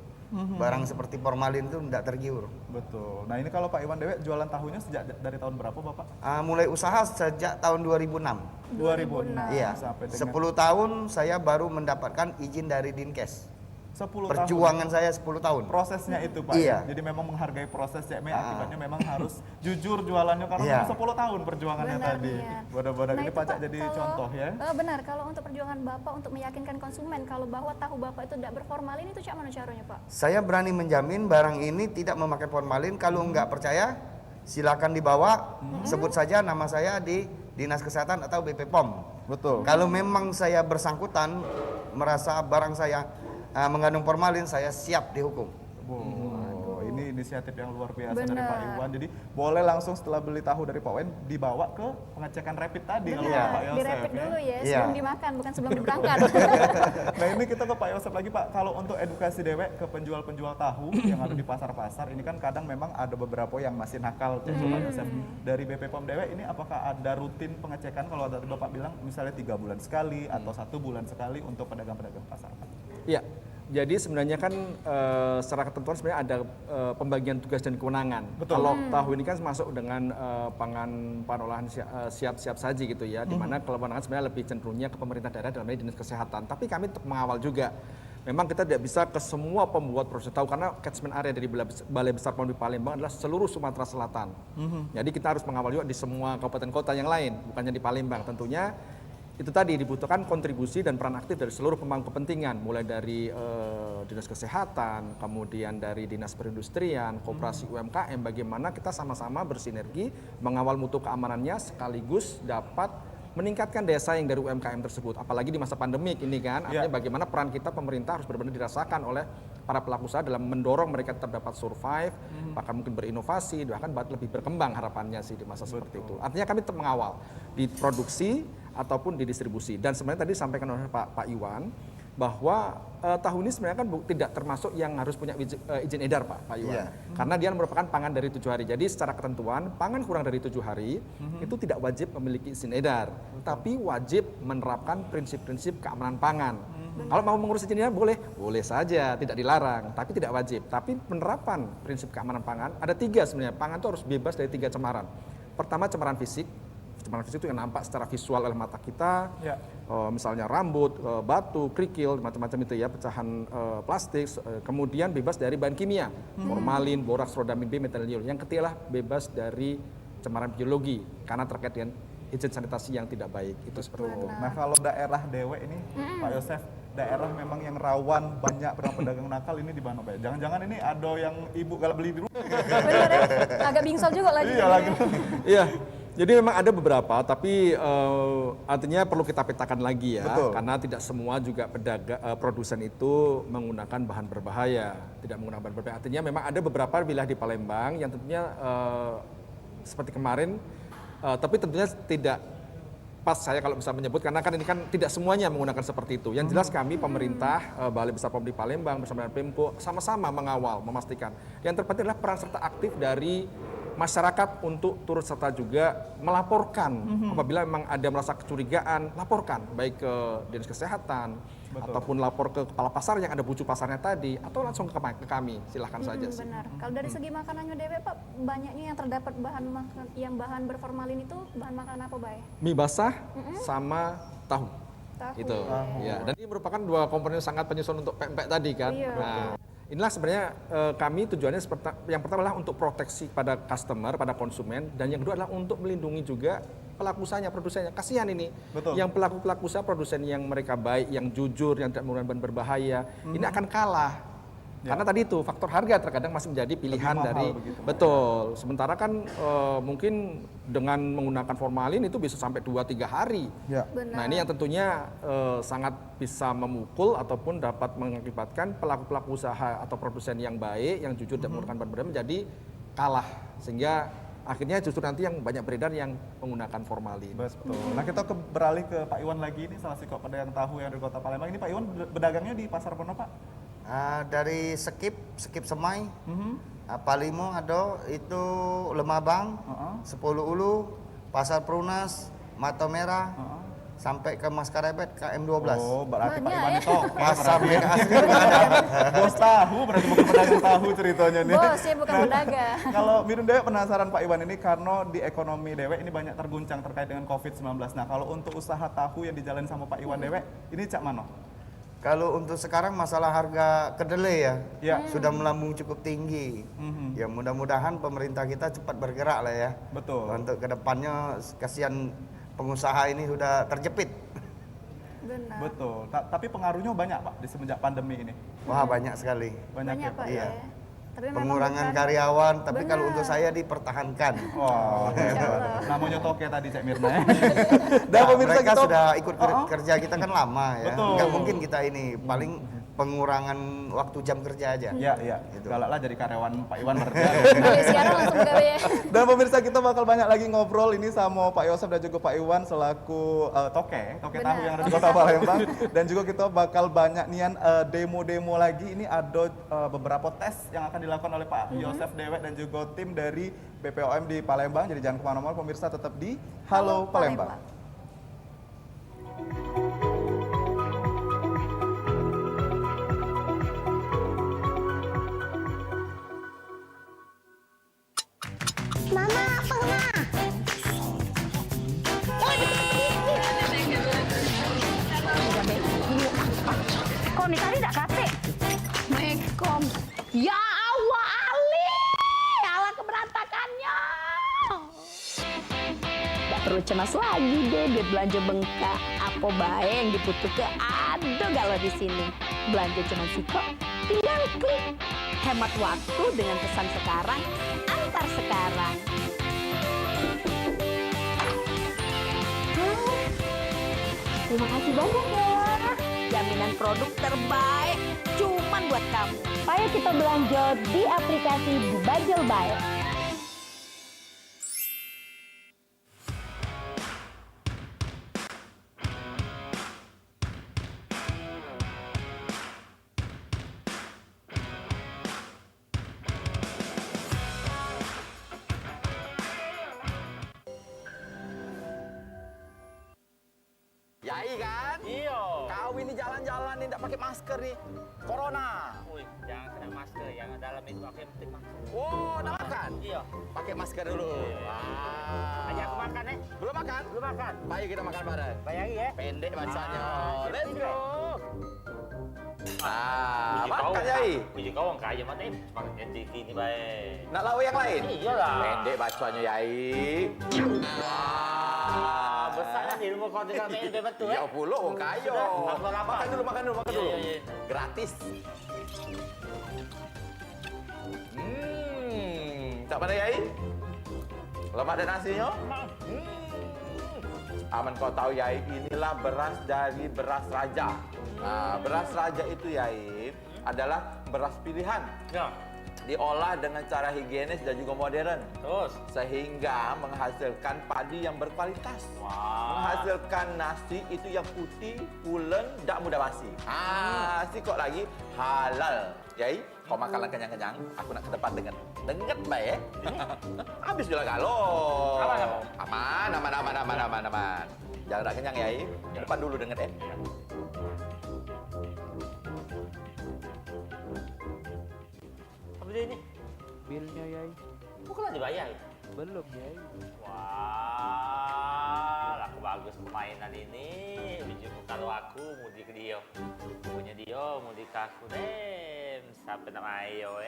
Barang seperti formalin itu enggak tergiur. Betul. Nah ini kalau Pak Iwan Dewe jualan tahunya sejak dari tahun berapa Bapak? Mulai usaha sejak tahun 2006. 2006. Iya. Sampai dengan 10 tahun saya baru mendapatkan izin dari Dinkes. 10 Perjuangan tahun. saya 10 tahun. Prosesnya itu Pak. Iya. Ya? Jadi memang menghargai proses CME, akibatnya memang harus jujur jualannya karena Iya. memang 10 tahun perjuangannya Benar, tadi. iya. Bodoh-bodoh Nah, ini itu, Pak Cak Pak, jadi kalau- contoh ya. Benar, kalau untuk perjuangan Bapak untuk meyakinkan konsumen kalau bahwa tahu Bapak itu tidak berformalin itu cak mana caranya Pak? Saya berani menjamin barang ini tidak memakai formalin. Kalau nggak percaya, silakan dibawa. Sebut saja nama saya di Dinas Kesehatan atau BP POM. Betul. Kalau memang saya bersangkutan merasa barang saya mengandung formalin, saya siap dihukum. Wow, ini inisiatif yang luar biasa dari Benar. Pak Iwan. Jadi boleh langsung setelah beli tahu dari Pak Wan dibawa ke pengecekan rapid tadi kalau Benar, Pak di Yosef rapid ya. dulu ya, Iya. sebelum dimakan bukan sebelum berangkat. Nah ini kita ke Pak Yosef lagi Pak, kalau untuk edukasi dewek ke penjual-penjual tahu yang ada di pasar-pasar, ini kan kadang memang ada beberapa yang masih nakal Pak Yosef. Dari BP POM dewek ini apakah ada rutin pengecekan kalau tadi Bapak bilang misalnya 3 bulan sekali atau 1 bulan sekali untuk pedagang-pedagang pasar? Iya, jadi sebenarnya kan secara ketentuan sebenarnya ada pembagian tugas dan kewenangan. Betul. Kalau tahu ini kan masuk dengan pangan olahan siap saji gitu ya, di mana kewenangan sebenarnya lebih cenderungnya ke pemerintah daerah dalam hal ini Dinas Kesehatan. Tapi kami tetap mengawal juga. Memang kita tidak bisa ke semua pembuat produksi tahu karena catchment area dari Balai Besar POM di Palembang adalah seluruh Sumatera Selatan. Jadi kita harus mengawal juga di semua kabupaten kota yang lain, bukannya di Palembang. Tentunya itu tadi dibutuhkan kontribusi dan peran aktif dari seluruh pemangku kepentingan, mulai dari Dinas Kesehatan, kemudian dari Dinas Perindustrian, Koperasi UMKM, bagaimana kita sama-sama bersinergi mengawal mutu keamanannya sekaligus dapat meningkatkan daya saing dari UMKM tersebut. Apalagi di masa pandemik ini kan, artinya bagaimana peran kita pemerintah harus benar-benar dirasakan oleh para pelaku usaha dalam mendorong mereka tetap dapat survive, bahkan mungkin berinovasi, bahkan lebih berkembang harapannya sih di masa seperti itu. Artinya kami tetap mengawal di produksi ataupun di distribusi. Dan sebenarnya tadi disampaikan oleh Pak Iwan bahwa tahu ini sebenarnya kan tidak termasuk yang harus punya izin edar Pak Iwan. Iya. Karena dia merupakan pangan dari 7 hari. Jadi secara ketentuan pangan kurang dari 7 hari itu tidak wajib memiliki izin edar, tapi wajib menerapkan prinsip-prinsip keamanan pangan. Kalau mau mengurus izin edar boleh saja, tidak dilarang, tapi tidak wajib. Tapi penerapan prinsip keamanan pangan ada 3 sebenarnya. Pangan itu harus bebas dari 3 cemaran. Pertama cemaran fisik. Cemaran fisik itu yang nampak secara visual oleh mata kita, misalnya rambut, batu, kerikil, macam-macam itu ya, pecahan plastik. Kemudian bebas dari bahan kimia, formalin, boraks, rodamin B, metaniol. Yang ketiga bebas dari cemaran biologi karena terkait dengan izin sanitasi yang tidak baik. Itu seperti itu. Nah kalau daerah Dewe ini Pak Yosef, daerah memang yang rawan banyak pedagang nakal ini di mana Pak? Jangan-jangan ini ada yang ibu kalau beli di rumah. Bener ya? Agak bingsel juga lagi. Iya lagi. Iya. Jadi memang ada beberapa, tapi artinya perlu kita petakan lagi ya, Betul. karena tidak semua juga produsen itu menggunakan bahan berbahaya, tidak menggunakan bahan berbahaya. Artinya memang ada beberapa wilayah di Palembang yang tentunya seperti kemarin, tapi tentunya tidak pas saya kalau bisa menyebut, karena kan ini kan tidak semuanya menggunakan seperti itu. Yang jelas kami pemerintah, Balai Besar POM di Palembang bersama dengan Pemko sama-sama mengawal, memastikan. Yang terpenting adalah peran serta aktif dari masyarakat untuk turut serta juga melaporkan apabila memang ada merasa kecurigaan, laporkan baik ke Dinas Kesehatan ataupun lapor ke kepala pasar yang ada bucu pasarnya tadi atau langsung ke kami, silahkan saja sih. Benar. Kalau dari segi makanannya Dewe Pak, banyaknya yang terdapat bahan berformalin itu bahan makanan apa Bay? Mie basah sama tahu. Tahu. Itu. Ya, dan ini merupakan 2 komponen sangat penyusun untuk pempek tadi kan. Iya. Nah, inilah sebenarnya kami tujuannya yang pertama adalah untuk proteksi pada customer, pada konsumen, dan yang kedua adalah untuk melindungi juga pelaku usahanya, produsennya. Kasihan ini, yang pelaku usaha produsen yang mereka baik, yang jujur, yang tidak menggunakan bahan berbahaya, ini akan kalah. Karena tadi itu faktor harga terkadang masih menjadi pilihan dari betul. Sementara kan mungkin dengan menggunakan formalin itu bisa sampai 2-3 hari. Nah ini yang tentunya sangat bisa memukul ataupun dapat mengakibatkan pelaku-pelaku usaha atau produsen yang baik, yang jujur dan menggunakan bahan berbahaya menjadi kalah, sehingga akhirnya justru nanti yang banyak beredar yang menggunakan formalin. Betul. Nah kita beralih ke Pak Iwan lagi, ini salah satu pedagang tahu yang dari Kota Palembang. Ini Pak Iwan bedagangnya di Pasar Pono Pak? Dari Sekip Semai, Palimo ada, itu Lemabang, 10 Ulu, Pasar Perunas, Mata Merah, sampai ke Maskarebet KM12. Oh, berarti Pak Iwan ya? itu Pasar Mega asli. bos tahu, berarti bukan pedagang tahu ceritanya nih. Bos ya, bukan pedagang. Kalau Mirun Dewe penasaran Pak Iwan ini karena di ekonomi Dewe ini banyak terguncang terkait dengan COVID-19. Nah kalau untuk usaha tahu yang dijalani sama Pak Iwan Dewe, ini cak mana? Kalau untuk sekarang masalah harga kedelai Ya. sudah melambung cukup tinggi. Ya mudah-mudahan pemerintah kita cepat bergerak lah ya. Betul. Untuk kedepannya kasihan pengusaha ini sudah terjepit. Benar. Betul. Tapi pengaruhnya banyak Pak di semenjak pandemi ini. Wah banyak sekali. Banyak ya Pak. Iya. Tapi memang Pengurangan bukan- karyawan, tapi Benar. kalau untuk saya dipertahankan. Wah, namanya toke tadi Cek Mirna ya. Dan pemirsa mereka kita- sudah ikut kerja kita kan lama ya. Betul. Nggak mungkin kita ini paling pengurangan waktu jam kerja aja. Iya, iya. Galaklah jadi karyawan Pak Iwan Merja. Siaran langsung gawe ya. Dan pemirsa kita bakal banyak lagi ngobrol ini sama Pak Yosef dan juga Pak Iwan selaku toke tahu yang ada di Kota Palembang. Dan juga kita bakal banyak nian demo-demo lagi. Ini ada beberapa tes yang akan dilakukan oleh Pak Yosef Dewek dan juga tim dari BPOM di Palembang. Jadi jangan kemana-mana pemirsa, tetap di Halo Palembang. Mama, apa ma? Kok nih tadi tak kate? Mekom. Ya Allah Ali, ala keberantakannya. Gak perlu cemas lagi deh, duit belanja bengkak. Apa bae yang dibutuhkan ada galau di sini. Belanja cuma siko, tinggal klik. Hemat waktu dengan pesan sekarang, antar sekarang. Terima kasih banyak ya. Jaminan produk terbaik cuman buat kamu. Ayo kita belanja di aplikasi Dibajel Buy. Yai kan? Iya. Kau ini jalan-jalan nih tidak pakai masker nih. Corona. Wih, jangan kena masker, yang dalam itu pakai penting masker. Oh, udah makan? Iya. Pakai masker dulu. Wah. Ajak aku makan Belum makan? Belum makan. Baik kita makan bareng. Bayari ya. Pendek bacanya. Let's Let's go. Ah, Puji kau, makan Yai. Puji kau orang kaya mati. Makan TV ini baik. Nak lauk yang lain? Iyalah. Pendek bacanya Yai. Wah, besarnya di rumah kau tidak main betul ya puluh orang kaya. Makan dulu, makan dulu, makan dulu. Gratis. Tak pada Yai? Lemak ada nasinya? Aman kau tahu Yai, inilah beras dari beras raja. Nah, beras raja itu Yai adalah beras pilihan. Ya. Diolah dengan cara higienis dan juga modern. Terus? Sehingga menghasilkan padi yang berkualitas. Menghasilkan nasi itu yang putih, pulen, tak mudah basi. Si kok lagi halal. Yai, kau makanlah kenyang-kenyang. Aku nak ke depan dengan denget baik. Habis juga galau. Aman. Jangan tak kenyang Yai. Ke depan dulu denget . Apa dia ini? Bilnya Yai. Bukan dibayar. Belum Yai. Wah, laku bagus permainan ini. Biju kalau aku mudi ke dia. Punya dia mudi ke aku deh. Sampai nama ayo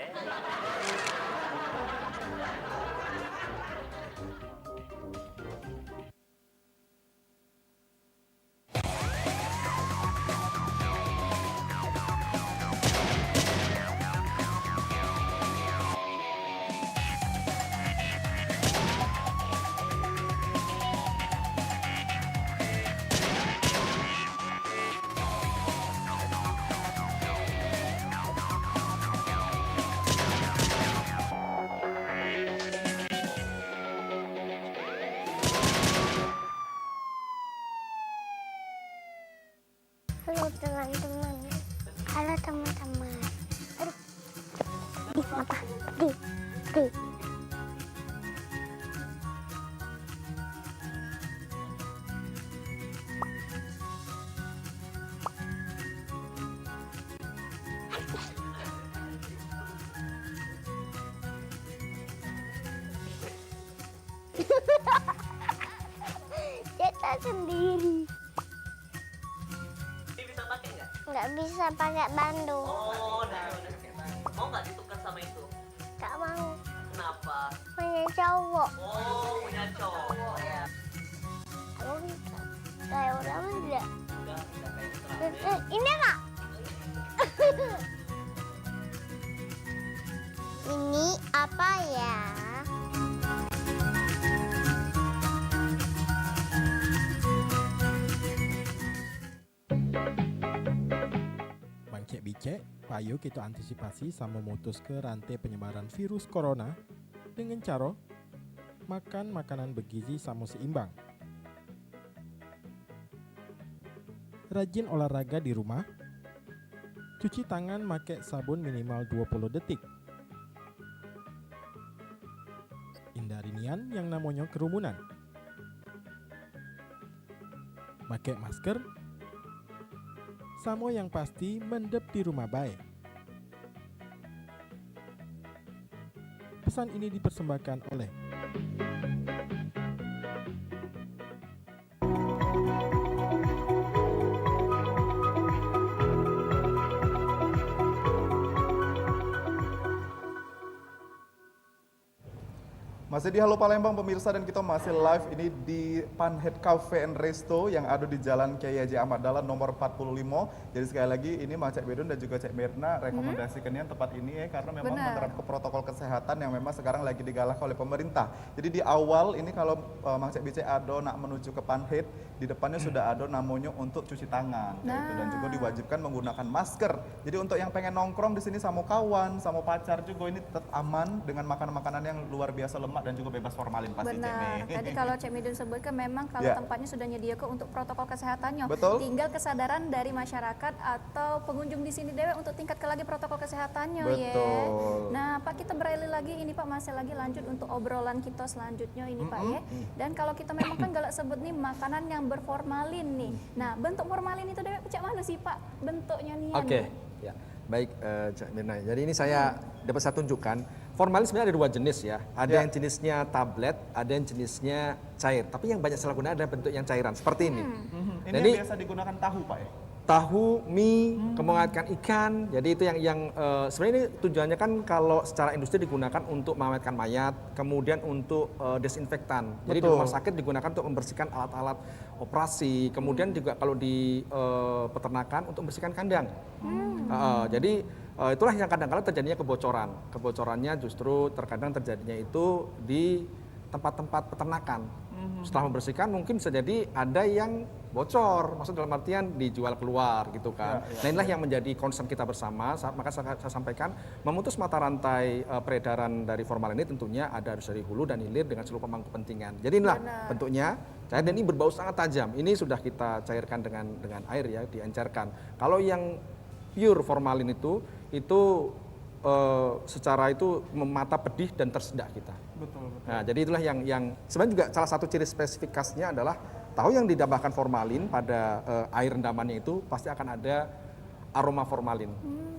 Halo teman-teman. Halo teman-teman. Aduh. Di apa? Di. Kita sendiri. Ini bisa pakai nggak? Nggak bisa pakai bandu. Oh, udah pakai bandu. Mau nggak ditukar sama itu? Nggak mau. Kenapa? Punya cowok. Oh, punya cowok ya. Aku bisa. Kayak orang enggak. Udah kayak putra. Ini Kak. Ini apa ya? Bangkek bicek, payo kita antisipasi sama memutus ke rantai penyebaran virus corona dengan cara makan makanan bergizi sama seimbang. Rajin olahraga di rumah. Cuci tangan pakai sabun minimal 20 detik. Hindari nian yang namanya kerumunan. Pakai masker. Samo yang pasti mendep di rumah baik. Pesan ini dipersembahkan oleh Masih di Halo Palembang pemirsa, dan kita masih live ini di Panhead Cafe and Resto yang ada di Jalan Kiai Haji Ahmad Dahlan nomor 45. Jadi sekali lagi ini Mang Cek Bedun dan juga Cek Mirna rekomendasikannya tempat ini ya, karena memang menerapkan protokol kesehatan yang memang sekarang lagi digalak oleh pemerintah. Jadi di awal ini kalau Mang Cek Bice Ado nak menuju ke Panhead, di depannya sudah ada namanya untuk cuci tangan gitu, dan juga diwajibkan menggunakan masker. Jadi untuk yang pengen nongkrong di sini sama kawan, sama pacar juga ini tetap aman dengan makanan-makanan yang luar biasa lemak dan juga bebas formalin pasti. Benar. Tadi kalau Cek Midun sebutkan memang kalau tempatnya sudah nyediakan untuk protokol kesehatannya. Betul. Tinggal kesadaran dari masyarakat atau pengunjung di sini dewe untuk tingkatkan lagi protokol kesehatannya ya. Nah, Pak, kita beralih lagi ini Pak, masih lagi lanjut untuk obrolan kita selanjutnya ini Pak ya. Dan kalau kita memang kan galak sebut nih makanan yang berformalin nih. Nah, bentuk formalin itu dewe cek mana sih Pak bentuknya nih? Oke. Ya. Baik, Cak Mirna. Jadi ini saya dapat saya tunjukkan. Formalin sebenarnya ada dua jenis ya. Ada yang jenisnya tablet, ada yang jenisnya cair. Tapi yang banyak salah guna ada bentuk yang cairan seperti ini. Ini Jadi yang biasa digunakan tahu Pak ya? tahu, mie, mengawetkan ikan. Jadi itu yang sebenarnya ini tujuannya kan kalau secara industri digunakan untuk mengawetkan mayat, kemudian untuk desinfektan. Jadi di rumah sakit digunakan untuk membersihkan alat-alat operasi, kemudian juga kalau di peternakan untuk membersihkan kandang. Jadi itulah yang kadang-kadang terjadinya kebocoran. Kebocorannya justru terkadang terjadinya itu di tempat-tempat peternakan. Setelah membersihkan mungkin bisa jadi ada yang bocor, maksud dalam artian dijual keluar gitu kan. Nah inilah yang menjadi concern kita bersama, maka saya sampaikan memutus mata rantai peredaran dari formalin ini tentunya ada dari hulu dan hilir dengan seluruh pemangku kepentingan. Jadi inilah bentuknya cair dan ini berbau sangat tajam. Ini sudah kita cairkan dengan air ya, diencerkan. Kalau yang pure formalin itu secara itu memata pedih dan tersedak kita. Betul. Nah, jadi itulah yang sebenarnya juga salah satu ciri spesifikasinya adalah tahu yang ditambahkan formalin pada air rendamannya itu pasti akan ada aroma formalin.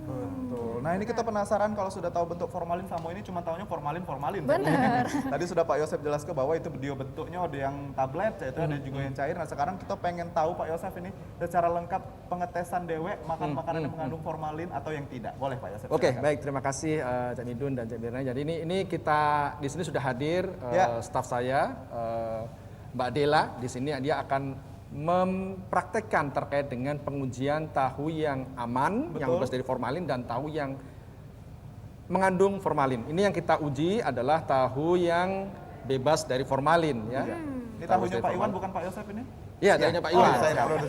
Betul. Nah ini kita penasaran kalau sudah tahu bentuk formalin, sama ini cuma tahunya formalin. Benar. Tadi sudah Pak Yosef jelaskan bahwa itu video bentuknya ada yang tablet, yaitu ada juga yang cair. Nah sekarang kita pengen tahu Pak Yosef ini secara lengkap pengetesan dewek makan makanan yang mengandung formalin atau yang tidak. Boleh Pak Yosef? Oke, baik, terima kasih Cak Midun dan Cak Mirna. Jadi ini kita di sini sudah hadir staf saya Mbak Dela di sini, dia akan mempraktekkan terkait dengan pengujian tahu yang aman, yang bebas dari formalin dan tahu yang mengandung formalin. Ini yang kita uji adalah tahu yang bebas dari formalin ya. Ini tahunya Pak Iwan bukan Pak Yosef ini? Iya, tahunya Pak Iwan.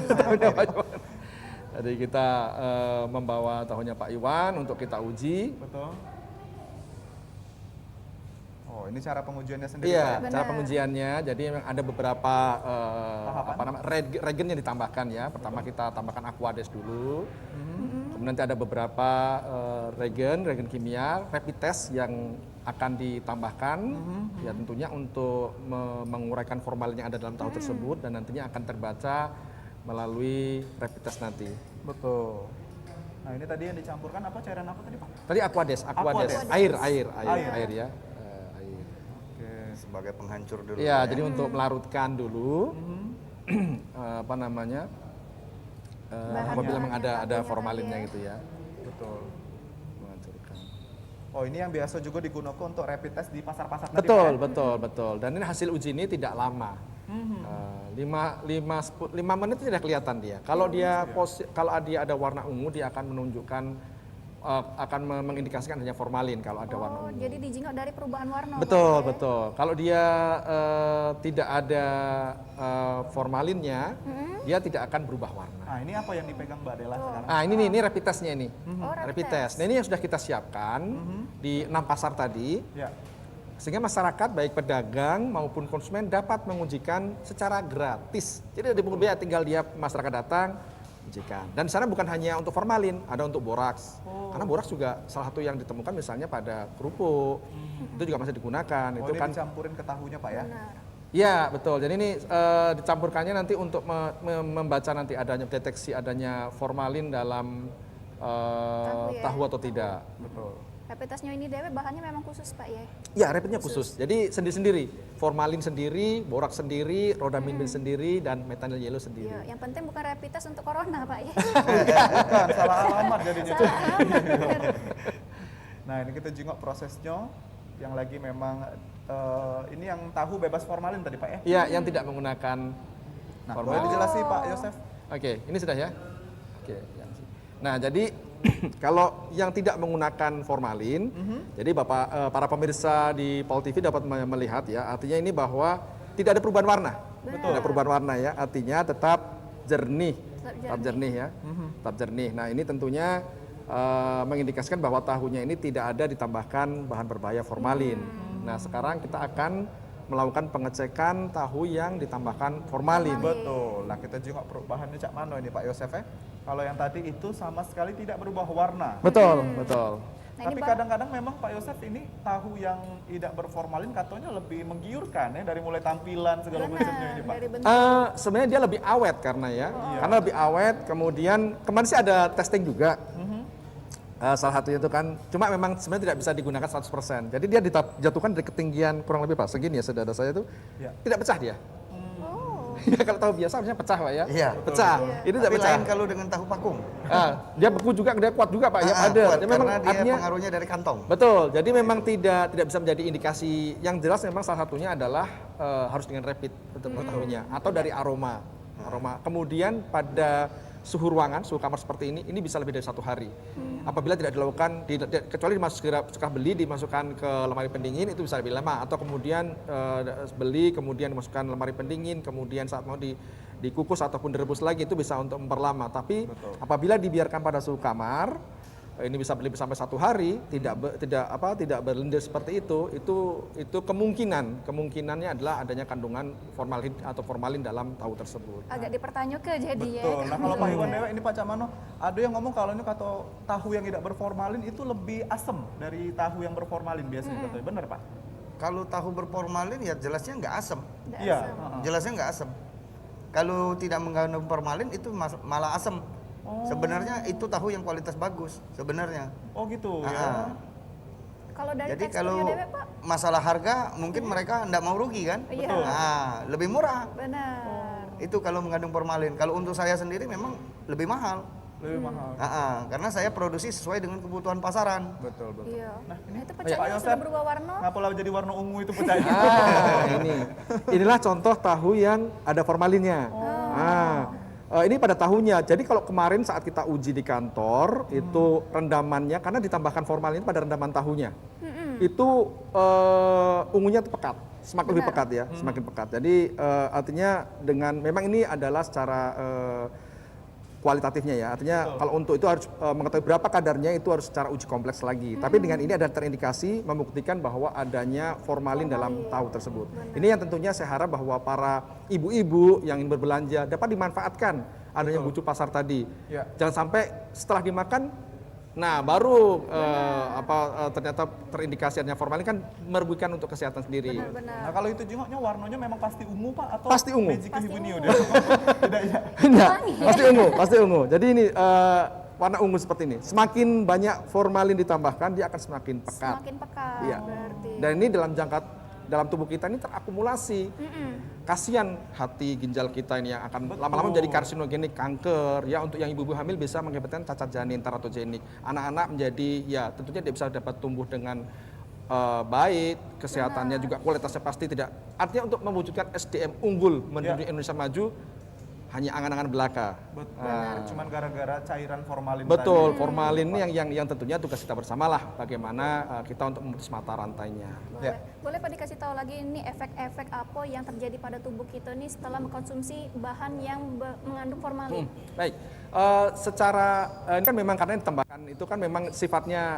Tahunya Pak Iwan. Jadi kita membawa tahunya Pak Iwan untuk kita uji. Betul. Oh, ini cara pengujiannya sendiri. Iya, Pak? cara pengujiannya. Jadi memang ada beberapa reagen yang ditambahkan ya. Pertama kita tambahkan aquades dulu. Kemudian nanti ada beberapa reagen kimia, rapid test yang akan ditambahkan. Ya tentunya untuk menguraikan formalin yang ada dalam tahu tersebut dan nantinya akan terbaca melalui rapid test nanti. Betul. Nah, ini tadi yang dicampurkan apa, cairan apa tadi, Pak? Tadi aquades. Air ya. Sebagai penghancur dulu. Iya, jadi untuk melarutkan dulu apabila memang ada formalinnya gitu ya. Betul. Oh, ini yang biasa juga digunakan untuk rapid test di pasar-pasar tadi, Betul, Pak, ya? betul. Dan ini hasil uji ini tidak lama. 5 menit tidak kelihatan dia. Kalau kalau dia ada warna ungu, dia akan menunjukkan akan mengindikasikan adanya formalin kalau ada warna ungu. Jadi dijingok dari perubahan warna. Betul. Kalau dia tidak ada formalinnya, dia tidak akan berubah warna. Nah, ini apa yang dipegang Mbak Dela sekarang? Nah, ini rapid testnya ini. Rapid Rapid test. Nah, ini yang sudah kita siapkan di 6 pasar tadi. Ya. Sehingga masyarakat baik pedagang maupun konsumen dapat mengujikan secara gratis. Jadi dari biaya tinggal dia masyarakat datang ujikan. Dan di sana bukan hanya untuk formalin, ada untuk boraks. Karena boraks juga salah satu yang ditemukan misalnya pada kerupuk. Itu juga masih digunakan. Oh, itu dia kan dicampurin ke tahunya, Pak, ya? Ya, betul. Jadi ini dicampurkannya nanti untuk membaca nanti adanya deteksi adanya formalin dalam tahu atau tidak. Betul. Rapid testnya ini dewe bahannya memang khusus, Pak, ya? Ya, rapidnya khusus. Jadi sendiri-sendiri. Formalin sendiri, boraks sendiri, rhodamine sendiri, dan metanyl yellow sendiri. Iya, yang penting bukan rapid test untuk corona, Pak, ya? Bukan, salah alamat jadinya. Salah alamat. Nah, ini kita jengok prosesnya yang lagi memang ini yang tahu bebas formalin tadi, Pak, ya? Iya, yang tidak menggunakan formalin. Boleh dijelasin, Pak Yosef? Oke, ini sudah ya? Oke. Nah, jadi kalau yang tidak menggunakan formalin, jadi para pemirsa di Pol TV dapat melihat ya, artinya ini bahwa tidak ada perubahan warna. Tidak ada perubahan warna ya, artinya tetap jernih. Tetap jernih ya. Tetap jernih. Nah, ini tentunya mengindikasikan bahwa tahunya ini tidak ada ditambahkan bahan berbahaya formalin. Nah, sekarang kita akan melakukan pengecekan tahu yang ditambahkan formalin. Betul. Nah, kita jengok perubahannya cak mano ini, Pak Yosef, ya? Kalau yang tadi itu sama sekali tidak berubah warna. Betul, betul. Tapi kadang-kadang memang Pak Yosef ini tahu yang tidak berformalin katanya lebih menggiurkan ya, dari mulai tampilan segala macamnya ini, Pak. Sebenarnya dia lebih awet karena ya, karena lebih awet. Kemudian kemarin sih ada testing juga. Salah satunya itu kan, cuma memang sebenarnya tidak bisa digunakan 100%. Jadi dia dijatuhkan dari ketinggian kurang lebih Pak, segini ya saudara saya itu, tidak pecah dia. Ya, kalau tahu biasa harusnya pecah, Pak, ya? Iya. Pecah. Ini tidak pecah. Lain kalau dengan tahu pakung. Dia beku juga, dia kuat juga, Pak. Ya, ada. Kuat, Memang karena dia artinya, pengaruhnya dari kantong. Betul. Jadi memang tidak bisa menjadi indikasi. Yang jelas memang salah satunya adalah harus dengan rapid untuk mengetahuinya, atau dari aroma. Kemudian pada suhu ruangan, suhu kamar seperti ini bisa lebih dari 1 hari. Apabila tidak dilakukan, kecuali setelah beli dimasukkan ke lemari pendingin, itu bisa lebih lama. Atau kemudian beli, kemudian dimasukkan lemari pendingin, kemudian saat mau dikukus ataupun direbus lagi, itu bisa untuk memperlama. Tapi apabila dibiarkan pada suhu kamar, ini bisa lebih sampai 1 hari, tidak berlendir seperti itu kemungkinannya adalah adanya kandungan formalin dalam tahu tersebut. Agak dipertanyakan jadi ya. Betul. Nah, kalau Pak Iwan Dewa ini Pak Camano, ada yang ngomong kalau ini kata tahu yang tidak berformalin itu lebih asam dari tahu yang berformalin biasanya, katanya. Benar, Pak? Kalau tahu berformalin ya jelasnya nggak asam. Iya. Jelasnya nggak asam. Kalau tidak mengandung formalin itu malah asam. Sebenarnya itu tahu yang kualitas bagus sebenarnya. Oh gitu ya. Kalau dari Jadi teksturnya kalau Dewe, Pak? masalah harga mungkin mereka enggak mau rugi kan? Iya. Nah, lebih murah. Benar. Itu kalau mengandung formalin. Kalau untuk saya sendiri memang lebih mahal. Lebih mahal. Karena saya produksi sesuai dengan kebutuhan pasaran. Betul. Iya. Nah, ini itu pecahnya sudah berubah warna. Ngapa jadi warna ungu itu pecahnya? Inilah contoh tahu yang ada formalinnya. Ini pada tahunya. Jadi kalau kemarin saat kita uji di kantor, itu rendamannya, karena ditambahkan formalin pada rendaman tahunya, itu ungunya itu pekat, semakin lebih pekat ya, semakin pekat. Jadi artinya memang ini adalah secara kualitatifnya ya, artinya kalau untuk itu harus mengetahui berapa kadarnya, itu harus secara uji kompleks lagi. Tapi dengan ini ada terindikasi membuktikan bahwa adanya formalin dalam tahu tersebut. Ini yang tentunya saya harap bahwa para ibu-ibu yang ingin berbelanja dapat dimanfaatkan adanya bucu pasar tadi. Jangan sampai setelah dimakan, nah baru ternyata terindikasi adanya formalin, kan merugikan untuk kesehatan sendiri. Nah, kalau itu jengoknya warnanya memang pasti ungu, Pak, atau pasti ungu. Magic Hibunio dia? Tidak ya? Enggak, pasti ungu. Jadi ini warna ungu seperti ini. Semakin banyak formalin ditambahkan, dia akan semakin pekat. Semakin pekat, iya. berarti. Dan ini dalam jangka dalam tubuh kita ini terakumulasi. Kasihan hati ginjal kita ini yang akan lama-lama menjadi karsinogenik, kanker. Ya, untuk yang ibu-ibu hamil bisa mengakibatkan cacat janin, teratogenik. Anak-anak menjadi, ya tentunya dia bisa dapat tumbuh dengan baik, kesehatannya juga kualitasnya pasti tidak. Artinya untuk mewujudkan SDM unggul menuju Indonesia maju, hanya angan-angan belaka. Betul. Cuman gara-gara cairan formalin Betul, tadi. formalin ini yang tentunya tugas kita bersama lah, bagaimana kita untuk memutus mata rantainya. Boleh Pak dikasih tahu lagi ini efek-efek apa yang terjadi pada tubuh kita nih setelah mengkonsumsi bahan yang mengandung formalin? Baik, secara ini kan memang karena tembakan itu kan memang sifatnya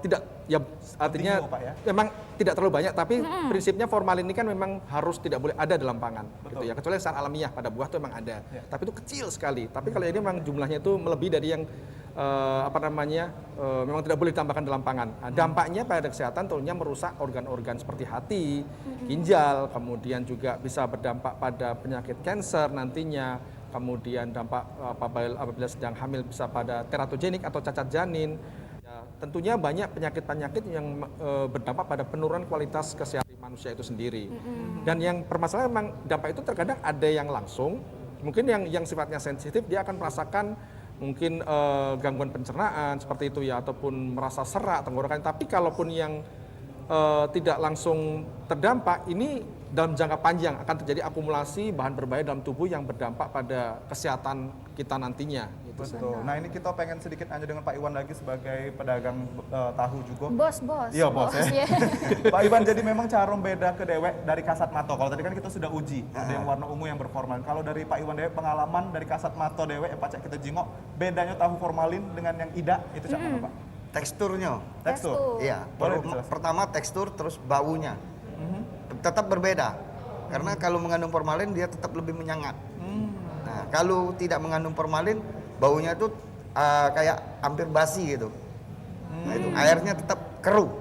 tidak, ya artinya memang tidak terlalu banyak, tapi prinsipnya formalin ini kan memang harus tidak boleh ada dalam pangan, gitu ya, kecuali secara alamiah pada buah itu memang ada, tapi itu kecil sekali. Tapi kalau ini memang jumlahnya itu melebihi dari yang memang tidak boleh ditambahkan dalam pangan. Nah, dampaknya pada kesehatan tentunya merusak organ-organ seperti hati, ginjal, kemudian juga bisa berdampak pada penyakit kanker nantinya. Kemudian dampak apabila sedang hamil bisa pada teratogenik atau cacat janin. Tentunya banyak penyakit-penyakit yang berdampak pada penurunan kualitas kesehatan manusia itu sendiri. Dan yang permasalahan memang dampak itu terkadang ada yang langsung, mungkin yang sifatnya sensitif dia akan merasakan mungkin gangguan pencernaan seperti itu ya, ataupun merasa serak tenggorokan. Tapi kalaupun yang tidak langsung terdampak, ini dalam jangka panjang akan terjadi akumulasi bahan berbahaya dalam tubuh yang berdampak pada kesehatan kita nantinya. Betul. Nah, ini kita pengen sedikit nanya dengan Pak Iwan lagi sebagai pedagang tahu juga. Bos. Iya, bos ya. Pak Iwan, jadi memang cara beda ke dewek dari kasat mato. Kalau tadi kan kita sudah uji, ada yang warna ungu yang berformalin. Kalau dari Pak Iwan dewek, pengalaman dari kasat mato dewek yang pacak kita jingok, bedanya tahu formalin dengan yang ida itu cak mana, Pak? Teksturnya. Tekstur. Iya. Boleh Pertama tekstur, terus baunya. Tetap berbeda. Karena kalau mengandung formalin dia tetap lebih menyengat. Nah, kalau tidak mengandung formalin, baunya itu kayak hampir basi gitu. Nah, itu airnya tetap keruh.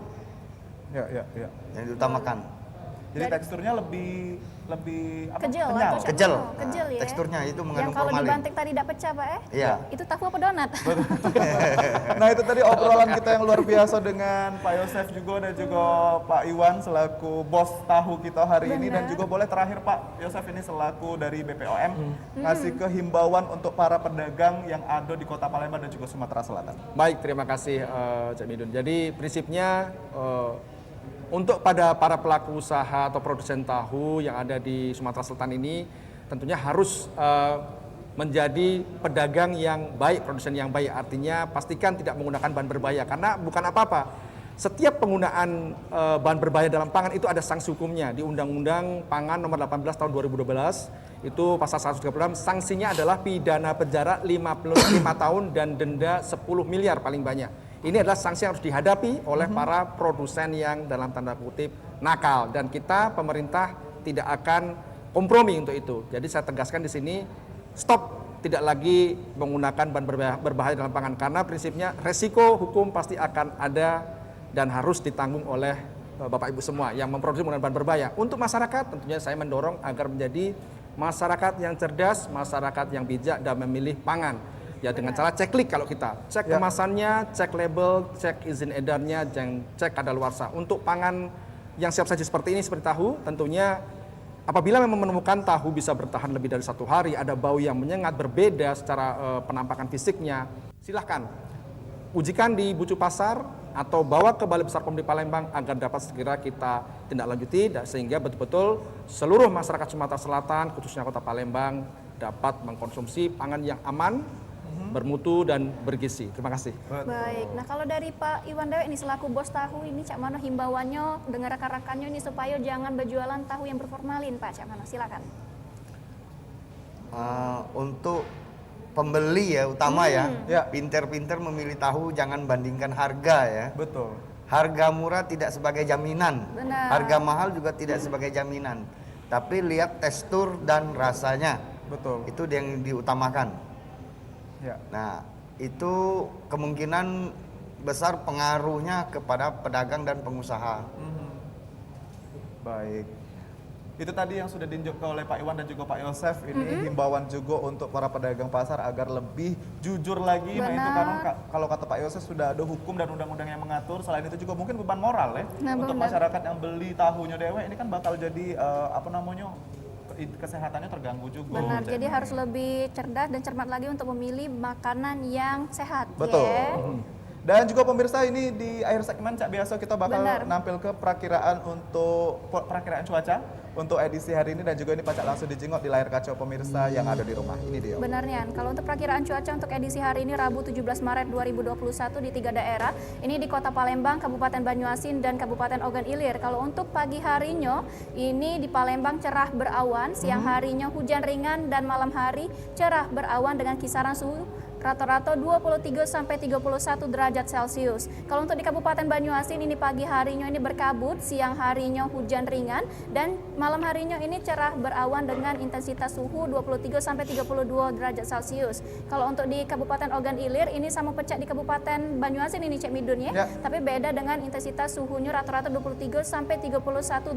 Ya. Yang diutamakan. Jadi teksturnya lebih kejel, kenyal. Kejel. Kejel ya. Teksturnya itu Yang mengandung kalau formalin. dibanting tadi tidak pecah, Pak Iya. Itu tahu apa donat? Nah, itu tadi obrolan kita yang luar biasa dengan Pak Yosef juga dan juga Pak Iwan selaku bos tahu kita hari ini, dan juga boleh terakhir Pak Yosef ini selaku dari BPOM ngasih kehimbauan untuk para pedagang yang ada di Kota Palembang dan juga Sumatera Selatan. Baik, terima kasih Cak Midun. Jadi prinsipnya untuk pada para pelaku usaha atau produsen tahu yang ada di Sumatera Selatan ini tentunya harus menjadi pedagang yang baik, produsen yang baik. Artinya pastikan tidak menggunakan bahan berbahaya, karena bukan apa-apa. Setiap penggunaan bahan berbahaya dalam pangan itu ada sanksi hukumnya di Undang-Undang Pangan Nomor 18 Tahun 2012. Itu pasal 136, sanksinya adalah pidana penjara 55 tahun dan denda 10 miliar paling banyak. Ini adalah sanksi yang harus dihadapi oleh para produsen yang dalam tanda kutip nakal, dan kita pemerintah tidak akan kompromi untuk itu. Jadi saya tegaskan di sini, stop, tidak lagi menggunakan bahan berbahaya dalam pangan, karena prinsipnya resiko hukum pasti akan ada dan harus ditanggung oleh Bapak Ibu semua yang memproduksi menggunakan bahan berbahaya. Untuk masyarakat tentunya saya mendorong agar menjadi masyarakat yang cerdas, masyarakat yang bijak dan memilih pangan. Ya dengan cara cek klik, kalau kita cek kemasannya, cek label, cek izin edarnya, cek kadaluarsa. Untuk pangan yang siap saji seperti ini, seperti tahu, tentunya apabila memang menemukan tahu bisa bertahan lebih dari 1 hari, ada bau yang menyengat, berbeda secara penampakan fisiknya, silahkan ujikan di Bucu Pasar atau bawa ke Balai Besar Pom di Palembang agar dapat segera kita tindak lanjuti, sehingga betul-betul seluruh masyarakat Sumatera Selatan, khususnya Kota Palembang, dapat mengkonsumsi pangan yang aman, bermutu dan bergizi. Terima kasih. Baik. Nah, kalau dari Pak Iwan Dewek ini selaku bos tahu ini, Cak Mano himbauannya dengan rekan-rekannya ini supaya jangan berjualan tahu yang berformalin, Pak. Cak Mano, silakan. Untuk pembeli ya utama ya, pinter-pinter memilih tahu, jangan bandingkan harga ya. Betul. Harga murah tidak sebagai jaminan. Benar. Harga mahal juga tidak sebagai jaminan. Tapi lihat tekstur dan rasanya. Betul. Itu yang diutamakan. Ya. Nah, itu kemungkinan besar pengaruhnya kepada pedagang dan pengusaha. Baik. Itu tadi yang sudah diunjukkan oleh Pak Iwan dan juga Pak Yosef. Ini himbauan juga untuk para pedagang pasar agar lebih jujur lagi. Nah itu karena kalau kata Pak Yosef sudah ada hukum dan undang-undang yang mengatur. Selain itu juga mungkin beban moral ya untuk masyarakat yang beli tahunya dewek ini kan bakal jadi kesehatannya terganggu juga. Benar, jadi harus lebih cerdas dan cermat lagi untuk memilih makanan yang sehat. Betul. Ya. Dan juga pemirsa ini di akhir segmen Cak Biaso kita bakal nampil ke perakiraan cuaca untuk edisi hari ini dan juga ini Pak langsung dijengok di layar kaca pemirsa yang ada di rumah. Ini dia. Benar Nian, kalau untuk perakiraan cuaca untuk edisi hari ini Rabu 17 Maret 2021 di 3 daerah, ini di Kota Palembang, Kabupaten Banyuasin dan Kabupaten Ogan Ilir. Kalau untuk pagi harinya ini di Palembang cerah berawan, siang harinya hujan ringan dan malam hari cerah berawan dengan kisaran suhu rata-rata 23 sampai 31 derajat Celcius. Kalau untuk di Kabupaten Banyuasin ini pagi harinya ini berkabut, siang harinya hujan ringan dan malam harinya ini cerah berawan dengan intensitas suhu 23 sampai 32 derajat Celcius. Kalau untuk di Kabupaten Ogan Ilir ini sama pecah di Kabupaten Banyuasin ini Cek Midun ya. Tapi beda dengan intensitas suhunya rata-rata 23 sampai 31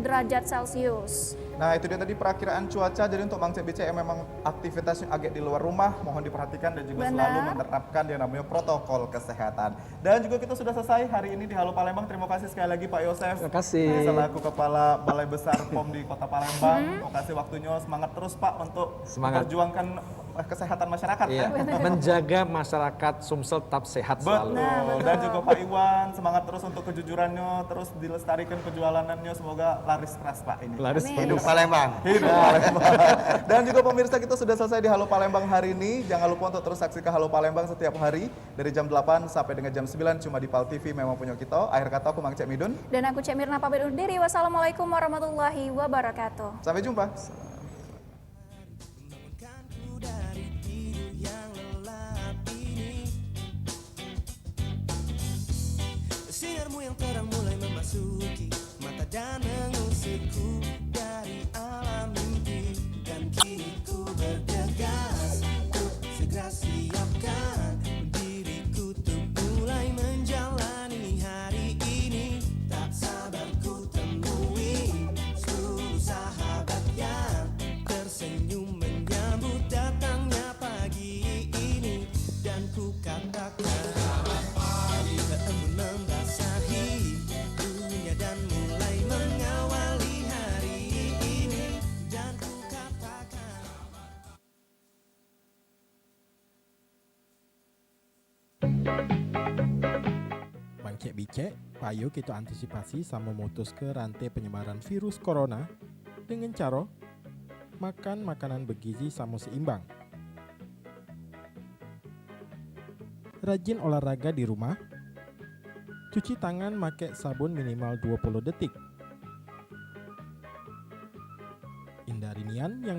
derajat Celcius. Nah itu dia tadi perakiraan cuaca. Jadi untuk Mang Cek BC yang memang aktivitasnya agak di luar rumah mohon diperhatikan dan juga selalu menerapkan yang namanya protokol kesehatan. Dan juga kita sudah selesai hari ini di Halo Palembang. Terima kasih sekali lagi Pak Yosef. Terima kasih. Selaku Kepala Balai Besar POM di Kota Palembang. Terima kasih waktunya. Semangat terus Pak untuk memperjuangkan kesehatan masyarakat. Iya. Menjaga masyarakat Sumsel tetap sehat selalu. Betul. Dan juga Pak Iwan semangat terus untuk kejujurannya, terus dilestarikan penjualannya. Semoga laris keras Pak ini. Laris hidup Palembang. Hidup Palembang. Dan juga pemirsa kita sudah selesai di Halo Palembang hari ini. Jangan lupa untuk terus saksikan Halo Palembang setiap hari dari jam 8 sampai dengan jam 9 cuma di PAL TV memang punya kita. Akhir kata aku Mang Cek Midun. Dan aku Cek Mirna pamit undur diri. Wassalamualaikum warahmatullahi wabarakatuh. Sampai jumpa. Sinarmu yang terang mulai memasuki mata dan mengusirku dari alam mimpi. Dan kini ku bergegas untuk segera siapkan diriku untuk mulai menjalani hari ini. Tak sabar ku temui seluruh sahabat yang tersenyum menyambut datangnya pagi ini. Dan ku katakan selamat pagi, embun membasahi dunia dan mulai mengawali hari ini. Dan ku katakan Mang Cek Bicek, payo kita antisipasi sama memutus ke rantai penyebaran virus corona dengan cara makan makanan bergizi sama seimbang. Rajin olahraga di rumah. Cuci tangan pakai sabun minimal 20 detik. Hindari nian yang